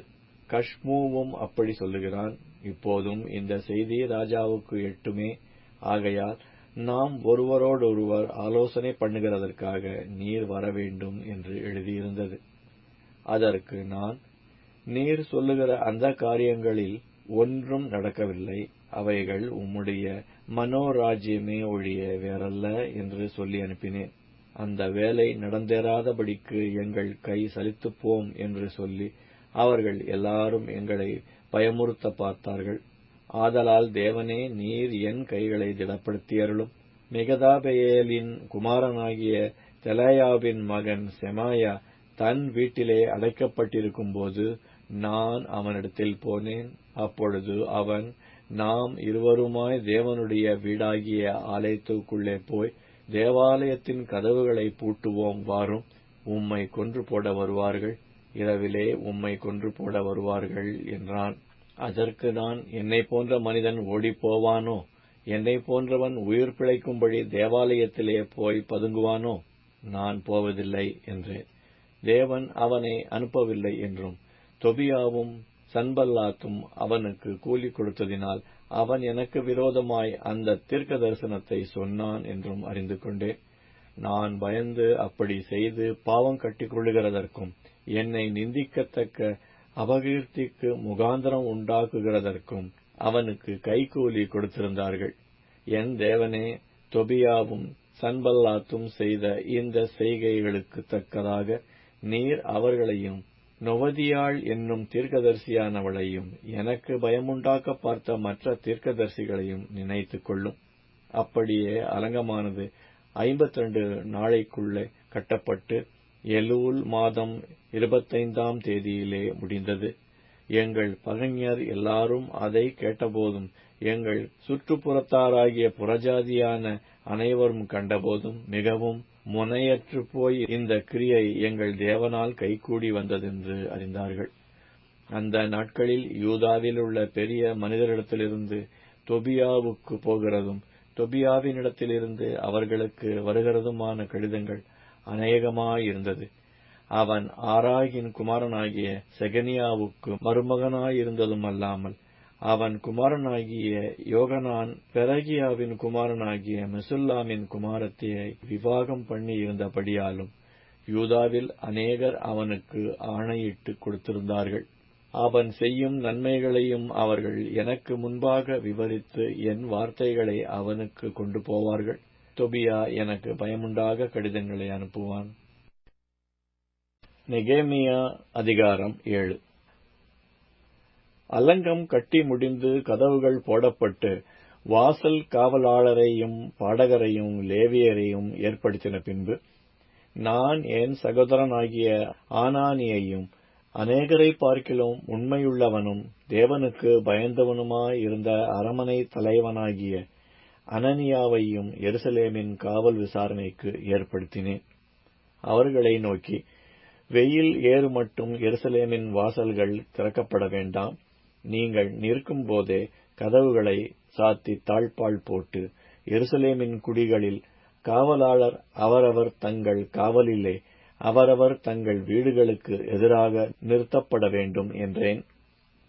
கஷ்மூவும் அப்படி சொல்லுகிறான். இப்போதும் இந்த செய்தி ராஜாவுக்கு எட்டுமே. ஆகையால் நாம் ஒருவரோடொருவர் ஆலோசனை பண்ணுகிறதற்காக நீர் வரவேண்டும் என்று எழுதியிருந்தது. அதற்கு நான், நீர் சொல்லுகிற அந்த காரியங்களில் ஒன்றும் நடக்கவில்லை. அவைகள் உம்முடைய மனோராஜ்யமே ஒழிய வேறல்ல என்று சொல்லி அனுப்பினேன். அந்த வேலை நடந்தேறாதபடிக்கு எங்கள் கை சலித்துப்போம் என்று சொல்லி அவர்கள் எல்லாரும் எங்களை பயமுறுத்த பார்த்தார்கள். ஆதலால் தேவனே, நீர் என் கைகளை திடப்படுத்தியருளும். மெகதாபெயேலின் குமாரனாகிய தெலாயாவின் மகன் செமாயா தன் வீட்டிலே அடைக்கப்பட்டிருக்கும்போது நான் அவனிடத்தில் போனேன். அப்பொழுது அவன், நாம் இருவருமாய் தேவனுடைய வீடாகிய ஆலயத்துக்குள்ளே போய் தேவாலயத்தின் கதவுகளை பூட்டுவோம் வாரும். உம்மை கொன்று போட வருவார்கள், இரவிலே உம்மை கொன்று போட வருவார்கள் என்றான். அதற்கு நான், என்னை போன்ற மனிதன் ஓடிப்போவானோ? என்னை போன்றவன் உயிர் பிழைக்கும்படி தேவாலயத்திலே போய் பதுங்குவானோ? நான் போவதில்லை என்றேன். தேவன் அவனை அனுப்பவில்லை என்றும், தொபியாவும் சன்பல்லாத்தும் அவனுக்கு கூலி கொடுத்ததினால் அவன் எனக்கு விரோதமாய் அந்த தீர்க்க தரிசனத்தை சொன்னான் என்றும் அறிந்து கொண்டேன். நான் பயந்து அப்படி செய்து பாவம் கட்டிக்கொள்ளுகிறதற்கும் என்னை நிந்திக்கத்தக்க அபகீர்த்திக்கு முகாந்திரம் உண்டாக்குகிறதற்கும் அவனுக்கு கைகூலி கொடுத்திருந்தார்கள். என் தேவனே, தொபியாவும் சன்பல்லாத்தும் செய்த இந்த செய்கைகளுக்கு தக்கதாக நீர் அவர்களையும் நொவதியாள் என்னும் தீர்க்கதரிசியானவளையும் எனக்கு பயமுண்டாக்க பார்த்த மற்ற தீர்க்கதரிசிகளையும் நினைத்துக் கொள்ளும். அப்படியே அலங்கமானது 52 நாளைக்குள்ளே கட்டப்பட்டு எலூல் மாதம் 25ஆம் தேதியிலே முடிந்தது. எங்கள் பகைஞர் எல்லாரும் அதை கேட்டபோதும் எங்கள் சுற்றுப்புறத்தாராகிய புறஜாதியான அனைவரும் கண்டபோதும் மிகவும் முனையற்று போய் இந்த கிரியை எங்கள் தேவனால் கைகூடி வந்ததென்று அறிந்தார்கள். அந்த நாட்களில் யூதாவில் உள்ள பெரிய மனிதரிடத்திலிருந்து தொபியாவுக்கு போகிறதும் தொபியாவினிடத்திலிருந்து அவர்களுக்கு வருகிறதுமான கடிதங்கள் அநேகமாயிருந்தது. அவன் ஆராகின் குமாரனாகிய செகனியாவுக்கு மருமகனாயிருந்ததும் அல்லாமல் அவன் குமாரனாகிய யோகனான் பெரகியாவின் குமாரனாகிய மெசுல்லாமின் குமாரத்தியை விவாகம் பண்ணி இருந்தபடியாலும் யூதாவில் அநேகர் அவனுக்கு ஆணையிட்டு கொடுத்திருந்தார்கள். அவன் செய்யும் நன்மைகளையும் அவர்கள் எனக்கு முன்பாக விவரித்து என் வார்த்தைகளை அவனுக்கு கொண்டு போவார்கள். தொபியா எனக்கு பயமுண்டாக கடிதங்களை அனுப்புவான். நெகேமியா அதிகாரம் 7. அலங்கம் கட்டி முடிந்து கதவுகள் போடப்பட்டு வாசல் காவலாளரையும் பாடகரையும் லேவியரையும் ஏற்படுத்தின பின்பு நான் என் சகோதரனாகிய ஆனானியையும் அநேகரை பார்க்கிலும் உண்மையுள்ளவனும் தேவனுக்கு பயந்தவனுமாயிருந்த அரமனை தலைவனாகிய அனனியாவையும் எருசலேமின் காவல் விசாரணைக்கு ஏற்படுத்தினேன். அவர்களை நோக்கி, வெயில் ஏறு மட்டும் எருசலேமின் வாசல்கள் திறக்கப்பட வேண்டாம். நீங்கள் நிற்கும் போதே கதவுகளை சாத்தி தாழ்பாள் போட்டு எருசலேமின் குடிகளில் காவலாளர் அவரவர் தங்கள் காவலிலே அவரவர் தங்கள் வீடுகளுக்கு எதிராக நிறுத்தப்பட வேண்டும் என்றேன்.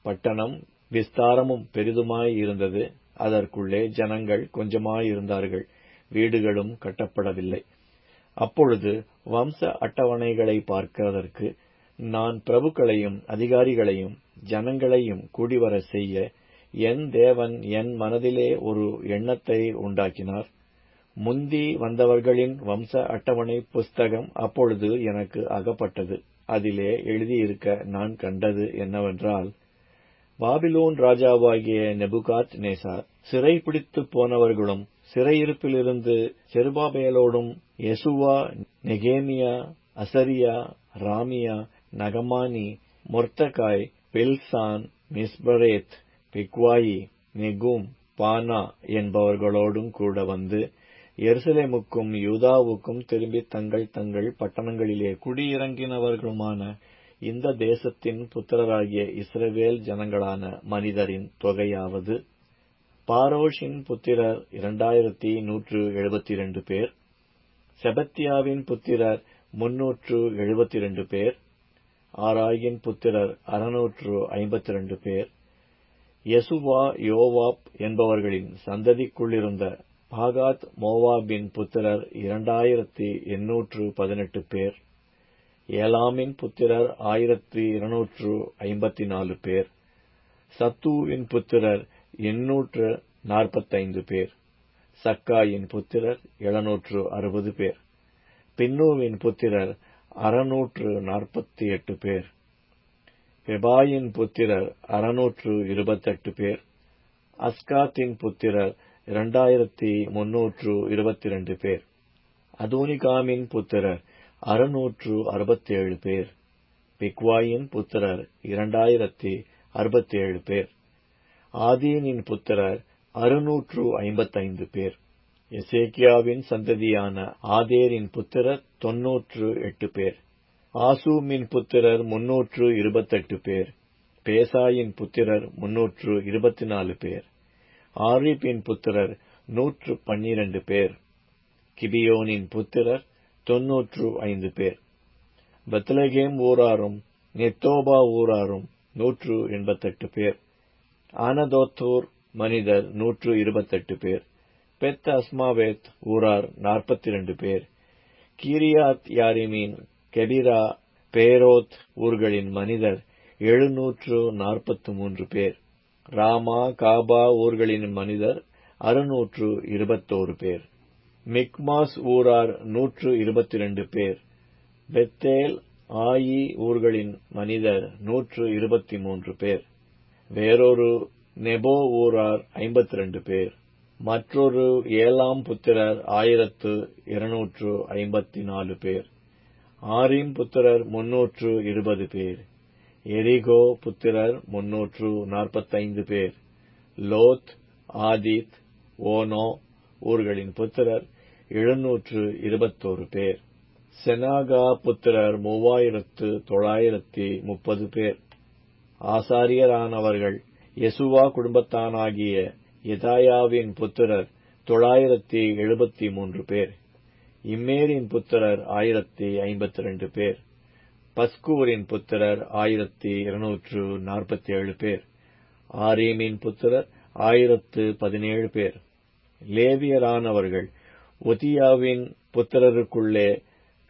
பட்டணம் விஸ்தாரமும் பெரிதுமாயிருந்தது. அதற்குள்ளே ஜனங்கள் கொஞ்சமாயிருந்தார்கள். வீடுகளும் கட்டப்படவில்லை. அப்பொழுது வம்ச அட்டவணைகளை பார்க்கிறதற்கு நான் பிரபுக்களையும் அதிகாரிகளையும் ஜனங்களையும் கூடிவர செய்ய என் தேவன் என் மனதிலே ஒரு எண்ணத்தை உண்டாக்கினார். முந்தி வந்தவர்களின் வம்ச அட்டவணை புஸ்தகம் அப்பொழுது எனக்கு அகப்பட்டது. அதிலே எழுதியிருக்க நான் கண்டது என்னவென்றால், பாபிலோன் ராஜாவாகிய நெபுகாத் நேசார் சிறைப்பிடித்து போனவர்களும் சிறையிருப்பிலிருந்து செருபாபேலோடும் யெசுவா, நெகேமியா, அசரியா, ராமியா, நகமானி, மொர்தகாய், பில்சான், மிஸ்பரேத், பிக்வாயி, நெகும், பானா என்பவர்களோடும் கூட வந்து எருசலேமுக்கும் யூதாவுக்கும் திரும்பி தங்கள் தங்கள் பட்டணங்களிலே குடியிறங்கினவர்களுமான இந்த தேசத்தின் புத்திரராகிய இஸ்ரவேல் ஜனங்களான மனிதரின் தொகையாவது, பாரோஷின் புத்திரர் 2172 பேர், செபத்தியாவின் புத்திரர் 372 பேர், ஆராயின் புத்திரர் 652 பேர், யெசுவா யோவாப் என்பவர்களின் சந்ததிக்குள்ளிருந்த பாகாத் மோவாபின் புத்திரர் 2818 பேர், ஏலாமின் புத்திரர் 1254 பேர், சத்தூவின் புத்திரர் 845 பேர், சக்காயின் புத்திரர் 760 பேர், பின்னூவின் புத்திரர் 648 பேர், பெபாயின் புத்திரர் 628 பேர், அஸ்காத்தின் புத்திரர் 2322 பேர், அதோனிகாமின் புத்திரர் 667 பேர், பிக்வாயின் புத்திரர் 2067 பேர், ஆதீனின் புத்திரர் 655 பேர், எசேக்கியாவின் சந்ததியான ஆதேரின் புத்திரர் 98 பேர், ஆசூமின் புத்திரர் 328 பேர், பேசாயின் புத்திரர் 324 பேர், ஆரிப்பின் புத்திரர் 112 பேர், கிபியோனின் புத்திரர் 95 பேர், பெத்லகேம் ஊராரும் நெத்தோபா ஊராரும் 188 பேர், ஆனதோத்தூர் மனிதர் 128 பேர், பெத் அஸ்மாவேத் ஊரார் 42 பேர், கீரியாத் யாரிமின், கெபிரா, பேரோத் ஊர்களின் மனிதர் 743 பேர், ராமா, காபா ஊர்களின் மனிதர் 621 பேர். மிக்மாஸ் ஊரார் 122 பேர். பெத்தேல், ஆயி ஊர்களின் மனிதர் 123 பேர். வேறொரு நெபோ ஊரார் 52 பேர். மற்றொரு ஏலாம் புத்திரர் 1254 பேர். ஆரிம் புத்திரர் 320 பேர். எரிகோ புத்திரர் 345 பேர். லோத், ஆதித், ஓனோ ஊர்களின் புத்திரர் 721 பேர். செனாகா புத்திரர் 3930 பேர். ஆசாரியரானவர்கள் யெசுவா குடும்பத்தானாகிய யெதாயாவின் புத்திரர் 973 பேர். இம்மேரின் புத்திரர் 1052 பேர். பஸ்கூரின் புத்திரர் 1247 பேர். ஆரீமின் புத்திரர் 1017 பேர். லேவியரானவர்கள் ஒதியாவின் புத்திரருக்குள்ளே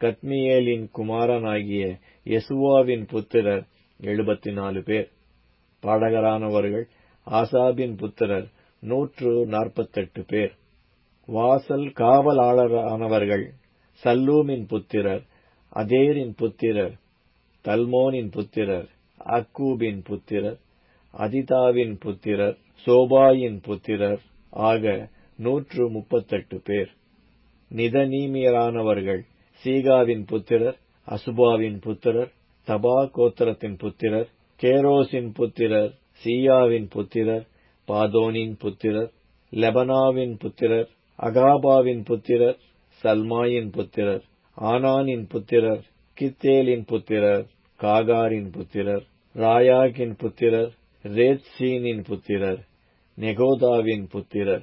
கத்மியேலின் குமாரனாகிய யெசுவாவின் புத்திரர் 74 பேர். பாடகரானவர்கள் ஆசாபின் புத்திரர் 148 பேர். வாசல் காவலாளரானவர்கள் சல்லூமின் புத்திரர், அதேரின் புத்திரர், தல்மோனின் புத்திரர், அக்கூபின் புத்திரர், அதிதாவின் புத்திரர், சோபாயின் புத்திரர் ஆக 138 பேர். நிதனீமியரானவர்கள் சீகாவின் புத்திரர், அசுபாவின் புத்திரர், தபா கோத்திரத்தின் புத்திரர், கேரோசின் புத்திரர், சீயாவின் புத்திரர், பாதோனின் புத்திரர், லெபனாவின் புத்திரர், அகாபாவின் புத்திரர், சல்மாயின் புத்திரர், ஆனானின் புத்திரர், கித்தேலின் புத்திரர், காகாரின் புத்திரர், ராயாகின் புத்திரர், ரேத்சீனின் புத்திரர், நெகோதாவின் புத்திரர்,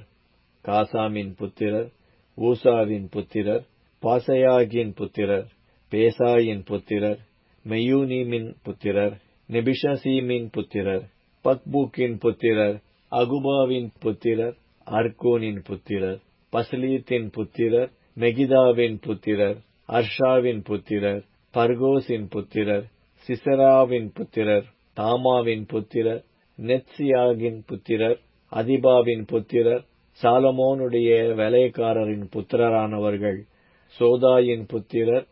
காசாமின் புத்திரர், ஊசாவின் புத்திரர், பாசையாகின் புத்திரர், பேசாயின் புத்திரர், மெயூனீமின் புத்திரர், நெபிஷசீமின் புத்திரர், பக்பூக்கின் புத்திரர், அகுபாவின் புத்திரர், அர்கோனின் புத்திரர், பஸ்லீத்தின் புத்திரர், மெகிதாவின் புத்திரர், அர்ஷாவின் புத்திரர், பர்கோசின் புத்திரர், சிசராவின் புத்திரர், தாமாவின் புத்திரர், நெத்சியாகின் புத்திரர், அதிபாவின் புத்திரர், சாலமோனுடைய வேலைக்காரரின் புத்திரரானவர்கள் சோதாயின் புத்திரர்,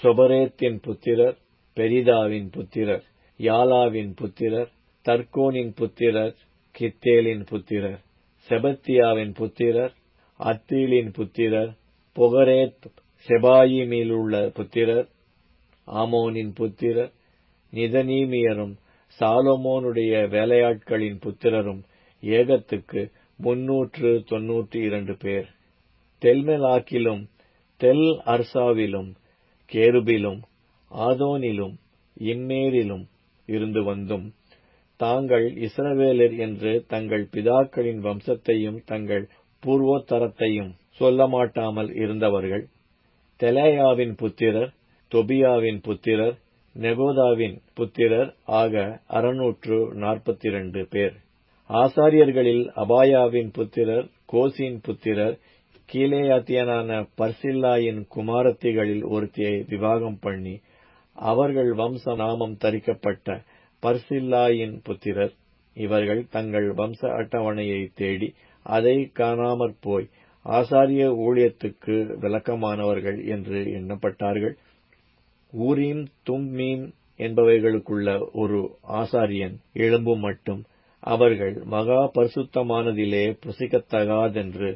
சொபரேத்தின் புத்திரர், பெரிதாவின் புத்திரர், யாலாவின் புத்திரர், தர்கோனின் புத்திரர், கித்தேலின் புத்திரர், செபத்தியாவின் புத்திரர், அத்தீலின் புத்திரர், பொகரேத் செபாயிமிலுள்ள புத்திரர், ஆமோனின் புத்திரர், நிதனீமியரும் சாலமோனுடைய வேலையாட்களின் புத்திரரும் ஏகத்துக்கு 392 பேர். தெல்மெலாக்கிலும் தெல் அர்சாவிலும் கேருபிலும் ஆதோனிலும் இம்மேரிலும் இருந்து வந்தும் தாங்கள் இஸ்ரவேலர் என்று தங்கள் பிதாக்களின் வம்சத்தையும் தங்கள் பூர்வோத்தரத்தையும் சொல்லமாட்டாமல் இருந்தவர்கள். தெலாயாவின் புத்திரர், தொபியாவின் புத்திரர், நெகோதாவின் புத்திரர் ஆக 642 பேர். ஆசாரியர்களில் அபாயாவின் புத்திரர், கோசின் புத்திரர், கீலேயாத்தியனான பர்சில்லாயின் குமாரத்திகளில் ஒருத்தியை விவாகம் பண்ணி அவர்கள் வம்ச நாமம் தரிக்கப்பட்ட பர்சில்லாயின் புத்திரர். இவர்கள் தங்கள் வம்ச அட்டவணையை தேடி அதை காணாமற் போய் ஆசாரிய ஊழியத்துக்கு விலக்கமானவர்கள் என்று எண்ணப்பட்டார்கள். ஊரீம் தும்மீம் என்பவைகளுக்குள்ள ஒரு ஆசாரியன் எழும்பும் மட்டும் அவர்கள் மகா பரிசுத்தமானதிலே புசிக்கத்தகாதென்று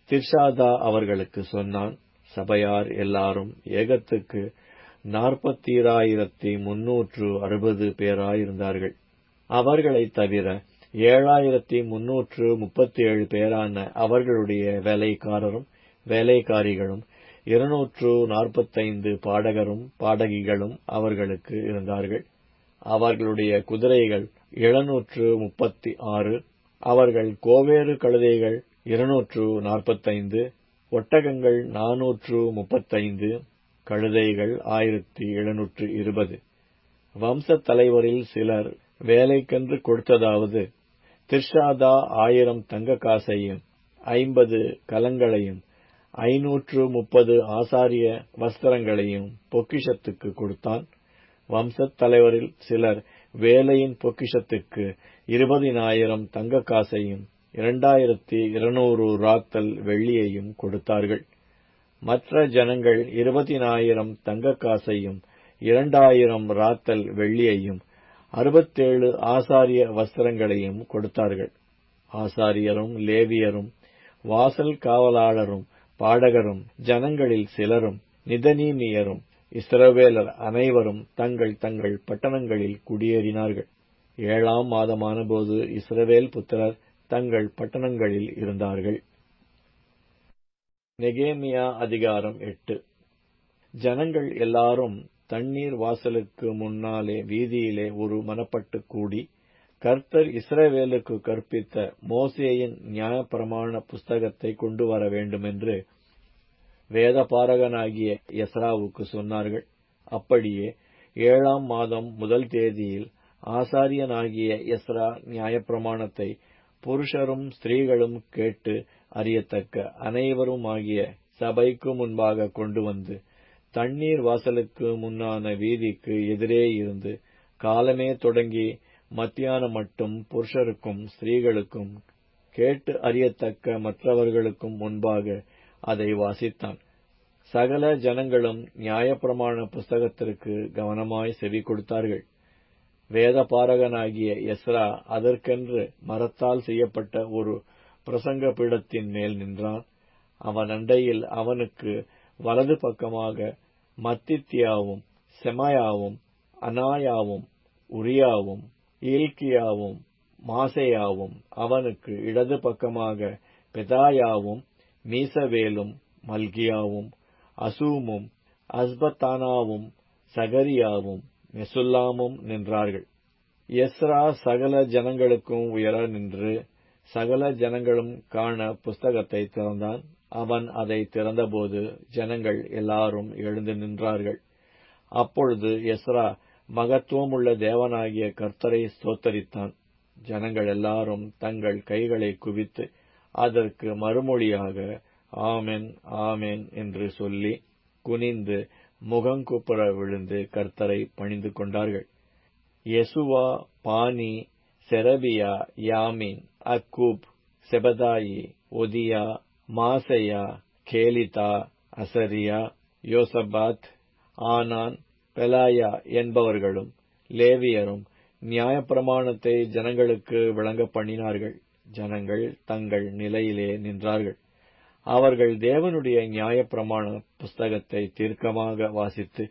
திர்ஷாதா அவர்களுக்கு சொன்னான். சபையார் எல்லாரும் ஏகத்துக்கு 40360 பேராயிருந்தார்கள். அவர்களைத் தவிர 7337 பேரான அவர்களுடைய வேலைக்காரரும் வேலைக்காரிகளும் 245 பாடகரும் பாடகிகளும் அவர்களுக்கு இருந்தார்கள். அவர்களுடைய குதிரைகள் 736, அவர்கள் கோவேறு கழுதைகள் 245, ஒட்டகங்கள் 435, கழுதைகள் 1720. வம்சத் தலைவரில் சிலர் வேலைக்கென்று கொடுத்ததாவது: திர்ஷாதா 1000 தங்க காசையும் 50 கலங்களையும் 530 ஆசாரிய வஸ்திரங்களையும் பொக்கிஷத்துக்கு கொடுத்தான். வம்சத் தலைவரில் சிலர் வேலையின் பொக்கிஷத்துக்கு 20,000 தங்க காசையும் 2200 ராத்தல் வெள்ளியையும் கொடுத்தார்கள். மற்ற ஜனங்கள் 20,000 தங்கக் காசையும் 2,000 ராத்தல் வெள்ளியையும் 67 ஆசாரிய வஸ்திரங்களையும் கொடுத்தார்கள். ஆசாரியரும் லேவியரும் வாசல் காவலாளரும் பாடகரும் ஜனங்களில் சிலரும் நிதனீமியரும் இஸ்ரவேலர் அனைவரும் தங்கள் தங்கள் பட்டணங்களில் குடியேறினார்கள். 7ஆம் மாதமானபோது இஸ்ரவேல் புத்திரர் தங்கள் பட்டணங்களில் இருந்தார்கள். நெகேமியா அதிகாரம் 8. ஜனங்கள் எல்லாரும் தண்ணீர் வாசலுக்கு முன்னாலே வீதியிலே ஒரு மனப்பட்டு கூடி, கர்த்தர் இஸ்ரவேலுக்கு கற்பித்த மோசேயின் நியாயப்பிரமாண புஸ்தகத்தை கொண்டு வர வேண்டுமென்று வேதபாரகனாகிய எஸ்ராவுக்கு சொன்னார்கள். அப்படியே 7ஆம் மாதம் 1 தேதியில் ஆசாரியனாகிய எஸ்ரா நியாயப்பிரமாணத்தை புருஷரும் ஸ்திரீகளும் கேட்டு அறியத்தக்க அனைவருமாகிய சபைக்கு முன்பாக கொண்டு வந்து, தண்ணீர் வாசலுக்கு முன்னான வீதிக்கு எதிரே இருந்து காலமே தொடங்கி மத்தியானம் மட்டும் புருஷருக்கும் ஸ்திரீகளுக்கும் கேட்டு அறியத்தக்க மற்றவர்களுக்கும் முன்பாக அதை வாசித்தான். சகல ஜனங்களும் நியாயப்பிரமாண புஸ்தகத்திற்கு கவனமாய் செவி கொடுத்தார்கள். வேதபாரகனாகிய எஸ்ரா அதற்கென்று மரத்தால் செய்யப்பட்ட ஒரு பிரசங்க பீடத்தின் மேல் நின்றான். அவன் அண்டையில் அவனுக்கு வலது பக்கமாக மத்தித்தியாவும் செமாயாவும் அனாயாவும் உரியாவும் இல்கியாவும் மாசேயாவும், அவனுக்கு இடது பக்கமாக பெதாயாவும் மீசவேலும் மல்கியாவும் அசூமும் அஸ்பத்தானாவும் சகரியாவும் மெசுல்லாமும் நின்றார்கள். எஸ்ரா சகல ஜனங்களுக்கும் உயர நின்று சகல ஜனங்களும் காண புஸ்தகத்தை திறந்தான். அவன் அதை திறந்தபோது ஜனங்கள் எல்லாரும் எழுந்து நின்றார்கள். அப்பொழுது எஸ்ரா மகத்துவமுள்ள தேவனாகிய கர்த்தரை ஸ்தோத்தரித்தான். ஜனங்கள் எல்லாரும் தங்கள் கைகளை குவித்து அதற்கு மறுமொழியாக ஆமென் ஆமென் என்று சொல்லி குனிந்து முகங்குப்புற விழுந்து கர்த்தரை பணிந்து கொண்டார்கள். யெசுவா, பானி, செரபியா, யாமின், அக்கூப், செபதாயி, ஒதியா, மாசையா, கேலிதா, அசரியா, யோசபாத், ஆனான், பெலாயா என்பவர்களும் லேவியரும் நியாயப்பிரமாணத்தை ஜனங்களுக்கு விளங்க பண்ணினார்கள். ஜனங்கள் தங்கள் நிலையிலே நின்றார்கள். அவர்கள் தேவனுடைய நியாயப்பிரமாண புஸ்தகத்தை தீர்க்கமாக வாசித்து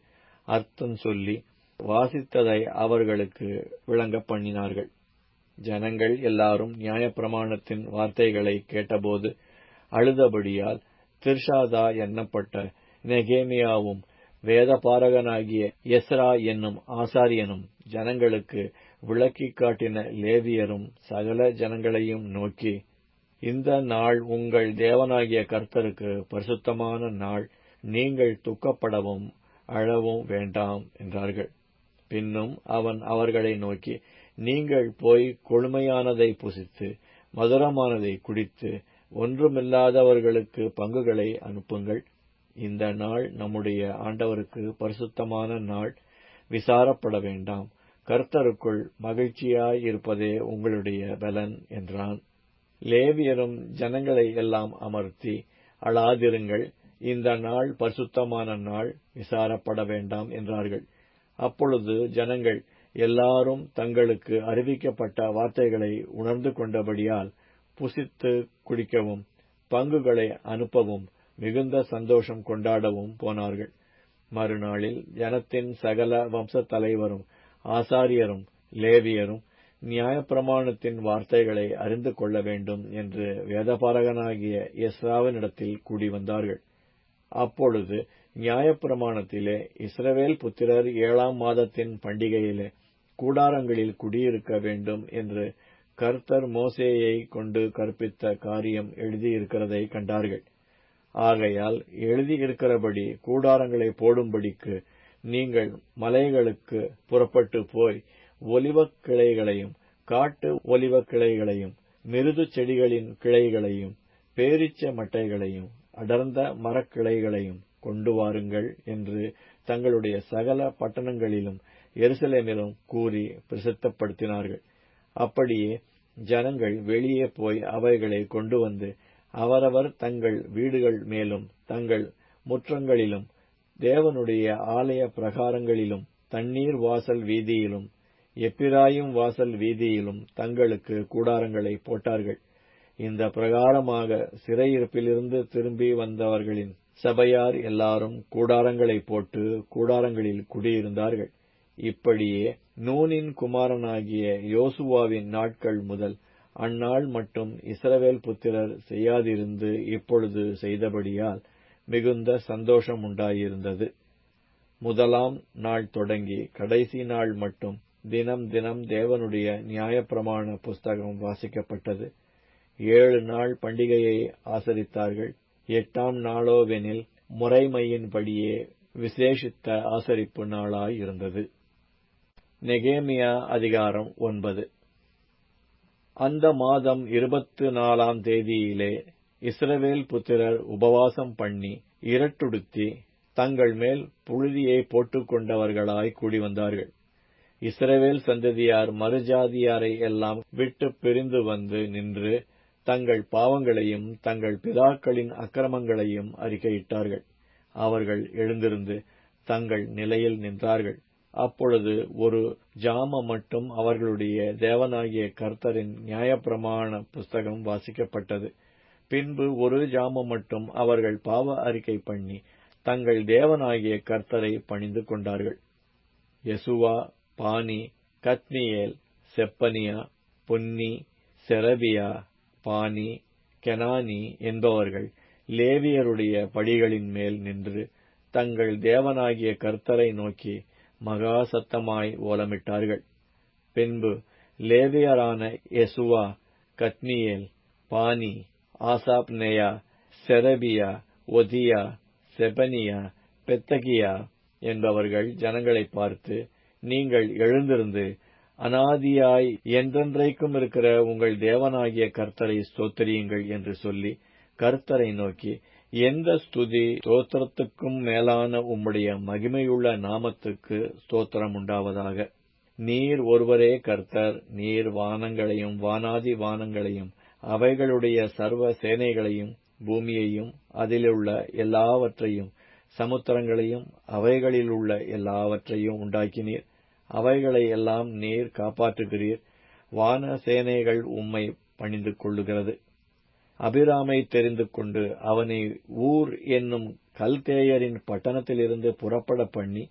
அர்த்தம் சொல்லி வாசித்ததை அவர்களுக்கு விளங்க பண்ணினார்கள். ஜனங்கள் எல்லாரும் நியாயப்பிரமாணத்தின் வார்த்தைகளை கேட்டபோது அழுதபடியால் திர்ஷாதா எண்ணப்பட்ட நெகேமியாவும் வேதபாரகனாகிய எஸ்ரா என்னும் ஆசாரியனும் ஜனங்களுக்கு விளக்கிக் காட்டின லேவியரும் சகல ஜனங்களையும் நோக்கி, இந்த நாள் உங்கள் தேவனாகிய கர்த்தருக்கு பரிசுத்தமான நாள், நீங்கள் துக்கப்படவும் அழவும் வேண்டாம் என்றார்கள். பின்னும் அவன் அவர்களை நோக்கி, நீங்கள் போய் கொழுமையானதை புசித்து மதுரமானதை குடித்து ஒன்றுமில்லாதவர்களுக்கு பங்குகளை அனுப்புங்கள். இந்த நாள் நம்முடைய ஆண்டவருக்கு பரிசுத்தமான நாள், விசாரப்பட வேண்டாம். கர்த்தருக்குள் மகிழ்ச்சியாயிருப்பதே உங்களுடைய பலன் என்றான். லேவியரும் ஜனங்களை எல்லாம் அமர்த்தி, அழாதிருங்கள், இந்த நாள் பரிசுத்தமான நாள், விசாரப்பட வேண்டாம் என்றார்கள். அப்பொழுது ஜனங்கள் எல்லாரும் தங்களுக்கு அறிவிக்கப்பட்ட வார்த்தைகளை உணர்ந்து கொண்டபடியால் புசித்து குடிக்கவும் பங்குகளை அனுப்பவும் மிகுந்த சந்தோஷம் கொண்டாடவும் போனார்கள். மறுநாளில் ஜனத்தின் சகல வம்சத் தலைவரும் ஆசாரியரும் லேவியரும் நியாயப்பிரமாணத்தின் வார்த்தைகளை அறிந்து கொள்ள வேண்டும் என்று வேதபாரகனாகிய எஸ்ராவினிடத்தில் கூடி வந்தார்கள். அப்பொழுது நியாயப்பிரமாணத்திலே இஸ்ரவேல் புத்திரர் 7ஆம் மாதத்தின் பண்டிகையிலே கூடாரங்களில் குடியிருக்க வேண்டும் என்று கர்த்தர் மோசேயை கொண்டு கற்பித்த காரியம் எழுதியிருக்கிறதை கண்டார்கள். ஆகையால் எழுதியிருக்கிறபடி கூடாரங்களை போடும்படிக்கு நீங்கள் மலைகளுக்கு புறப்பட்டு போய் ஒலிவக் கிளைகளையும் காட்டு ஒலிவக் கிளைகளையும் மிருது செடிகளின் கிளைகளையும் பேரீச்ச மட்டைகளையும் அடர்ந்த மரக்கிளைகளையும் கொண்டு வாருங்கள் என்று தங்களுடைய சகல பட்டணங்களிலும் எருசலேமிலும் கூறி பிரசித்தப்படுத்தினார்கள். அப்படியே ஜனங்கள் வெளியே போய் அவைகளை கொண்டு வந்து அவரவர் தங்கள் வீடுகள் மேலும் தங்கள் முற்றங்களிலும் தேவனுடைய ஆலய பிரகாரங்களிலும் தண்ணீர் வாசல் வீதியிலும் எப்பிராயிம் வாசல் வீதியிலும் தங்களுக்கு கூடாரங்களை போட்டார்கள். இந்த பிரகாரமாக சிறையிருப்பிலிருந்து திரும்பி வந்தவர்களின் சபையார் எல்லாரும் கூடாரங்களை போட்டு கூடாரங்களில் குடியிருந்தார்கள். இப்படியே நூனின் குமாரனாகிய யோசுவாவின் நாட்கள் முதல் அந்நாள் மட்டும் இஸ்ரவேல் புத்திரர் செய்யாதிருந்து இப்பொழுது செய்தபடியால் மிகுந்த சந்தோஷம் உண்டாயிருந்தது. முதலாம் நாள் தொடங்கி கடைசி நாள் மட்டும் தினம் தினம் தேவனுடைய நியாயப்பிரமாண புஸ்தகம் வாசிக்கப்பட்டது. 7 நாள் பண்டிகையை ஆசரித்தார்கள். 8ஆம் நாளோவெனில் முறைமையின்படியே விசேஷித்த ஆசரிப்பு நாளாயிருந்தது. நெகேமியா அதிகாரம் 9. அந்த மாதம் 24ஆம் தேதியிலே இஸ்ரவேல் புத்திரர் உபவாசம் பண்ணி இரட்டுடுத்தி தங்கள் மேல் புழுதியை போட்டுக் கொண்டவர்களாய் கூடிவந்தார்கள். இஸ்ரவேல் சந்ததியார் மறுஜாதியாரை எல்லாம் விட்டு பிரிந்து வந்து நின்று தங்கள் பாவங்களையும் தங்கள் பிதாக்களின் அக்கிரமங்களையும் அறிக்கையிட்டார்கள். அவர்கள் எழுந்திருந்து தங்கள் நிலையில் நின்றார்கள். அப்பொழுது ஒரு ஜாம மட்டும் அவர்களுடைய தேவனாகிய கர்த்தரின் நியாயப்பிரமாண புஸ்தகம் வாசிக்கப்பட்டது. பின்பு ஒரு ஜாம மட்டும் அவர்கள் பாவ அறிக்கை பண்ணி தங்கள் தேவனாகிய கர்த்தரை பணிந்து கொண்டார்கள். யெசுவா, பானி, கத்மியேல், செப்பனியா, புன்னி, செரபியா, பானி, கெனானி என்பவர்கள் லேவியருடைய படிகளின் மேல் நின்று தங்கள் தேவனாகிய கர்த்தரை நோக்கி மகா சத்தமாய் ஓலமிட்டார்கள். பின்பு லேவியரான யெசுவா, கத்மியேல், பானி, ஆசாப்நேயா, செரபியா, ஒதியா, செபனியா, பெத்தகியா என்பவர்கள் ஜனங்களை பார்த்து, நீங்கள் எழுந்திருந்து அனாதியாய் என்றென்றைக்கும் இருக்கிற உங்கள் தேவனாகிய கர்த்தரை ஸ்தோத்திரியுங்கள் என்று சொல்லி கர்த்தரை நோக்கி, எந்த ஸ்துதி ஸ்தோத்திரத்துக்கும் மேலான உம்முடைய மகிமையுள்ள நாமத்துக்கு ஸ்தோத்திரம் உண்டாவதாக. நீர் ஒருவரே கர்த்தர். நீர் வானங்களையும் வானாதி வானங்களையும் அவைகளுடைய சர்வ சேனைகளையும் பூமியையும் அதிலுள்ள எல்லாவற்றையும் சமுத்திரங்களையும் அவைகளிலுள்ள எல்லாவற்றையும் உண்டாக்கினீர். அவைகளை எல்லாம் நீர் காப்பாற்றுகிறீர். வான சேனைகள் உம்மை பணிந்து கொள்ளுகிறது. அபிராமை தெரிந்து கொண்டு அவனை ஊர் என்னும் கல்தேயரின் பட்டணத்திலிருந்து புறப்பட பண்ணி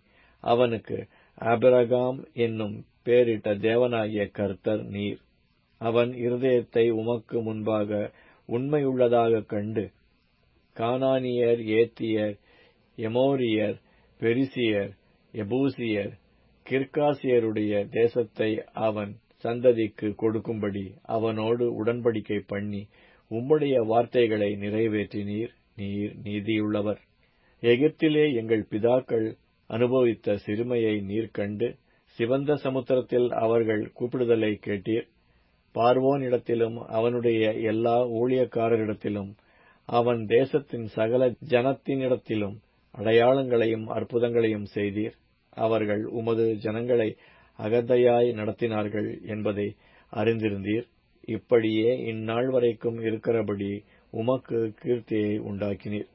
அவனுக்கு ஆபிரகாம் என்னும் பேரிட்ட தேவனாகிய கர்த்தர் நீர். அவன் இருதயத்தை உமக்கு முன்பாக உண்மையுள்ளதாக கண்டு கானானியர், ஏத்தியர், எமோரியர், பெரிசியர், எபூசியர், கிர்காசியருடைய தேசத்தை அவன் சந்ததிக்கு கொடுக்கும்படி அவனோடு உடன்படிக்கை பண்ணி உம்முடைய வார்த்தைகளை நிறைவேற்றினீர். நீர் நீதியுள்ளவர். எகிப்திலே எங்கள் பிதாக்கள் அனுபவித்த சிறுமையை நீர் கண்டு சிவந்த சமுத்திரத்தில் அவர்கள் கூப்பிடுதலை கேட்டீர். பார்வோனிடத்திலும் அவனுடைய எல்லா ஊழியக்காரரிடத்திலும் அவன் தேசத்தின் சகல ஜனத்தினிடத்திலும் அடையாளங்களையும் அற்புதங்களையும் செய்தீர். அவர்கள் உமது ஜனங்களை அகந்தையாய் நடத்தினார்கள் என்பதை அறிந்திருந்தீர். இப்படியே இந்நாள் வரைக்கும் இருக்கிறபடி உமக்கு கீர்த்தியை உண்டாக்கினீர்.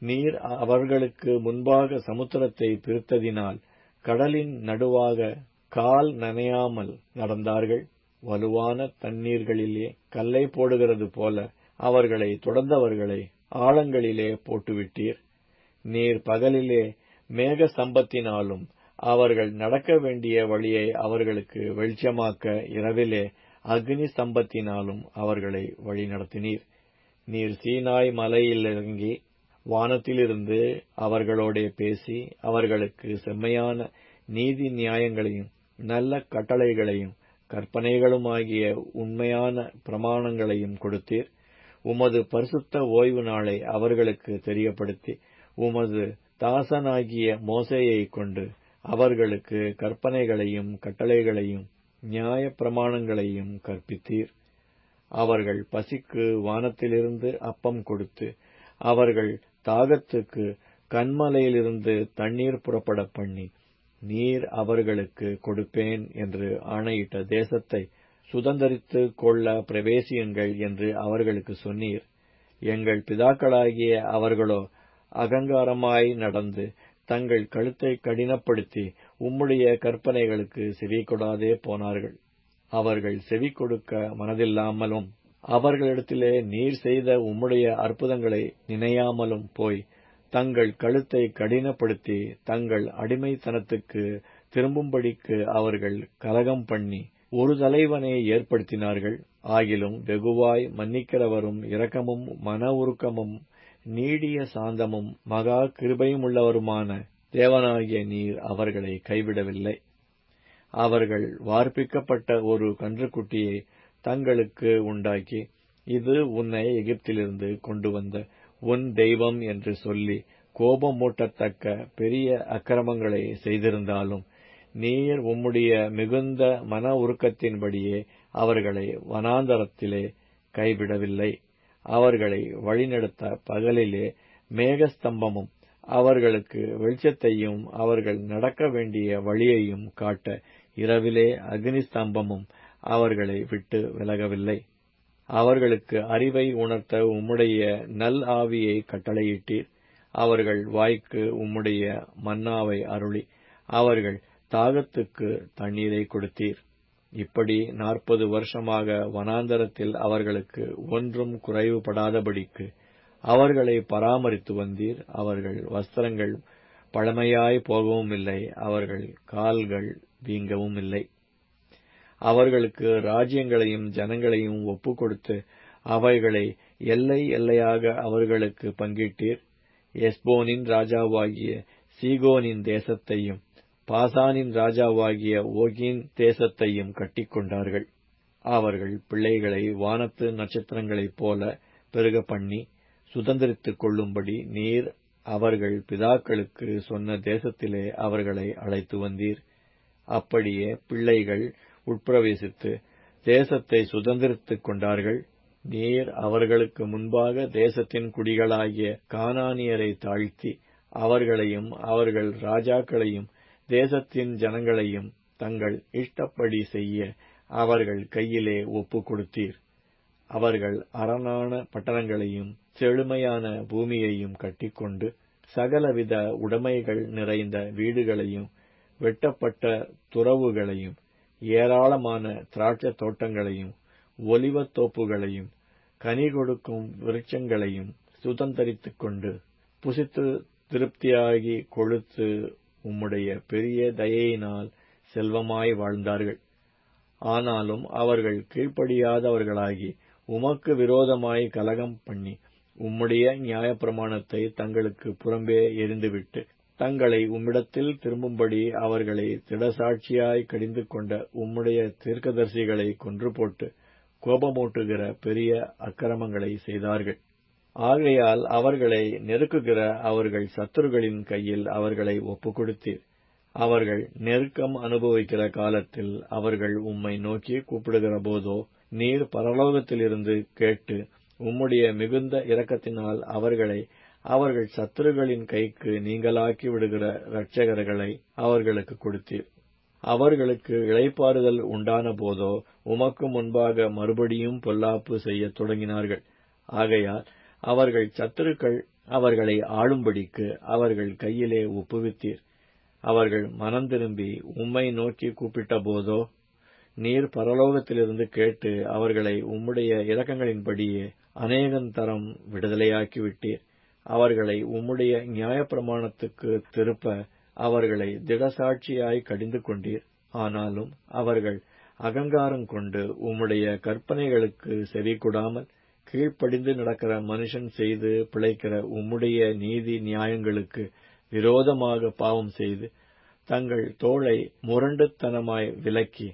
நீர் அவர்களுக்கு முன்பாக சமுத்திரத்தை பிரித்ததினால் கடலின் நடுவாக கால் நனையாமல் நடந்தார்கள். வலுவான தண்ணீர்களிலே கல்லை போடுகிறது போல அவர்களை தொடர்ந்தவர்களை ஆழங்களிலே போட்டுவிட்டீர். நீர் பகலிலே மேக சம்பத்தினாலும் அவர்கள் நடக்க வேண்டிய வழியை அவர்களுக்கு வெளிச்சமாக்க இரவிலே அக்னி சம்பத்தினாலும் அவர்களை வழிநடத்தினீர். நீர் சீனாய் மலையிலிறங்கி வானத்திலிருந்து அவர்களோடே பேசி அவர்களுக்கு செம்மையான நீதி நியாயங்களையும் நல்ல கட்டளைகளையும் கற்பனைகளுமாகிய உண்மையான பிரமாணங்களையும் கொடுத்தீர். உமது பரிசுத்த ஓய்வு நாளை அவர்களுக்கு தெரியப்படுத்தி உமது தாசனாகிய மோசேயைக் கொண்டு அவர்களுக்கு கற்பனைகளையும் கட்டளைகளையும் நியாய பிரமாணங்களையும் கற்பித்தீர். அவர்கள் பசிக்கு வானத்திலிருந்து அப்பம் கொடுத்து அவர்கள் தாகத்துக்கு கன்மலையிலிருந்து தண்ணீர் புறப்பட பண்ணி நீர் அவர்களுக்கு கொடுப்பேன் என்று ஆணையிட்ட தேசத்தை சுதந்தரித்துக் கொள்ள பிரவேசியுங்கள் என்று அவர்களுக்கு சொன்னீர். எங்கள் பிதாக்களாகிய அவர்களோ அகங்காரமாய் நடந்து தங்கள் கழுத்தை கடினப்படுத்தி உம்முடைய கற்பனைகளுக்கு செவி கொடாதே போனார்கள். அவர்கள் செவி கொடுக்க மனதில்லாமலும் அவர்களிடத்திலே நீர் செய்த உம்முடைய அற்புதங்களை நினையாமலும் போய் தங்கள் கழுத்தை கடினப்படுத்தி தங்கள் அடிமைத்தனத்துக்கு திரும்பும்படிக்கு அவர்கள் கலகம் பண்ணி ஒரு தலைவனை ஏற்படுத்தினார்கள். ஆகிலும் வெகுவாய் மன்னிக்கிறவரும் இரக்கமும் மன உருக்கமும் நீடிய சாந்தமும் மகா கிருபையுமுள்ளவருமான தேவனாகிய நீர் அவர்களை கைவிடவில்லை. அவர்கள் வார்ப்பிக்கப்பட்ட ஒரு கன்றுக்குட்டியை தங்களுக்கு உண்டாக்கி, இது உன்னை எகிப்திலிருந்து கொண்டு வந்த உன் தெய்வம் என்று சொல்லி கோபமூட்டத்தக்க பெரிய அக்கிரமங்களை செய்திருந்தாலும் நீர் உம்முடைய மிகுந்த மன உருக்கத்தின்படியே அவர்களை வனாந்தரத்திலே கைவிடவில்லை. அவர்களை வழிநடத்த பகலிலே மேகஸ்தம்பமும் அவர்களுக்கு வெளிச்சத்தையும் அவர்கள் நடக்க வேண்டிய வழியையும் காட்ட இரவிலே அக்னிஸ்தம்பமும் அவர்களை விட்டு விலகவில்லை. அவர்களுக்கு அறிவை உணர்த்த உம்முடைய நல் ஆவியை கட்டளையிட்டீர். அவர்கள் வாய்க்கு உம்முடைய மன்னாவை அருளி அவர்கள் தாகத்துக்கு தண்ணீரை கொடுத்தீர். இப்படி 40 வருஷமாக வனாந்தரத்தில் அவர்களுக்கு ஒன்றும் குறைவுபடாதபடிக்கு அவர்களை பராமரித்து வந்தீர். அவர்கள் வஸ்திரங்கள் பழமையாய் போகவும் இல்லை, அவர்கள் கால்கள் வீங்கவும் இல்லை. அவர்களுக்கு ராஜ்யங்களையும் ஜனங்களையும் ஒப்புக் கொடுத்து அவைகளை எல்லை எல்லையாக அவர்களுக்கு பங்கிட்டீர். எஸ்போனின் ராஜாவாகிய சீகோனின் தேசத்தையும் பாசானின் ராஜாவாகிய ஓகின் தேசத்தையும் கட்டிக்கொண்டார்கள். அவர்கள் பிள்ளைகளை வானத்து நட்சத்திரங்களைப் போல பெருக பண்ணி சுதந்திரித்துக் கொள்ளும்படி நீர் அவர்கள் பிதாக்களுக்கு சொன்ன தேசத்திலே அவர்களை அழைத்து வந்தீர். அப்படியே பிள்ளைகள் உட்பிரவேசித்து தேசத்தை சுதந்திரித்துக் கொண்டார்கள். நீர் அவர்களுக்கு முன்பாக தேசத்தின் குடிகளாகிய கானானியரை தாழ்த்தி அவர்களையும் அவர்கள் ராஜாக்களையும் தேசத்தின் ஜனங்களையும் தங்கள் இஷ்டப்படி செய்ய அவர்கள் கையிலே ஒப்புக் கொடுத்தீர். அவர்கள் அரணான பட்டணங்களையும் செழுமையான பூமியையும் கட்டிக்கொண்டு சகலவித உடைமைகள் நிறைந்த வீடுகளையும் வெட்டப்பட்ட துறவுகளையும் ஏராளமான திராட்சை தோட்டங்களையும் ஒலிவத் தோப்புகளையும் கனி கொடுக்கும் விருட்சங்களையும் சுதந்தரித்துக் கொண்டு புசித்து திருப்தியாகி கொழுத்து உம்முடைய பெரிய தயையினால் செல்வமாய் வாழ்ந்தார்கள். ஆனாலும் அவர்கள் கீழ்ப்படியாதவர்களாகி உமக்கு விரோதமாய் கலகம் பண்ணி உம்முடைய நியாயப்பிரமாணத்தை தங்களுக்கு புறம்பே எறிந்துவிட்டு தங்களை உம்மிடத்தில் திரும்பும்படி அவர்களை திடசாட்சியாய் கடிந்து கொண்ட உம்முடைய தீர்க்கதரிசிகளை கொன்று போட்டு கோபமூட்டுகிற பெரிய அக்கிரமங்களை செய்தார்கள். ஆகையால் அவர்களை நெருக்குகிற அவர்கள் சத்துருகளின் கையில் அவர்களை ஒப்புக் கொடுத்தீர். அவர்கள் நெருக்கம் அனுபவிக்கிற காலத்தில் அவர்கள் உம்மை நோக்கி கூப்பிடுகிற போதோ நீர் பரலோகத்திலிருந்து கேட்டு உம்முடைய மிகுந்த இரக்கத்தினால் அவர்களை அவர்கள் சத்துருகளின் கைக்கு நீங்களாக்கி விடுகிற இரட்சகர்களை அவர்களுக்கு கொடுத்தீர். அவர்களுக்கு இளைப்பாறுதல் உண்டான போதோ உமக்கு முன்பாக மறுபடியும் பொல்லாப்பு செய்யத் தொடங்கினார்கள். ஆகையால் அவர்கள் சத்துருக்கள் அவர்களை ஆளும்படிக்கு அவர்கள் கையிலே ஒப்புவித்தீர். அவர்கள் மனம் திரும்பி உம்மை நோக்கி கூப்பிட்ட போதோ நீர் பரலோகத்திலிருந்து கேட்டு அவர்களை உம்முடைய இரக்கங்களின்படியே அநேகந்தரம் விடுதலையாக்கி விட்டீர். அவர்களை உம்முடைய நியாயப்பிரமாணத்துக்கு திருப்ப அவர்களை திடசாட்சியாய் கடிந்து கொண்டீர். ஆனாலும் அவர்கள் அகங்காரம் கொண்டு உம்முடைய கற்பனைகளுக்கு செவி கொடாமல் கீழ்ப்படிந்து நடக்கிற மனுஷன் செய்து பிழைக்கிற உம்முடைய நீதி நியாயங்களுக்கு விரோதமாக பாவம் செய்து தங்கள் தோளை முரண்டுத்தனமாய் விலக்கி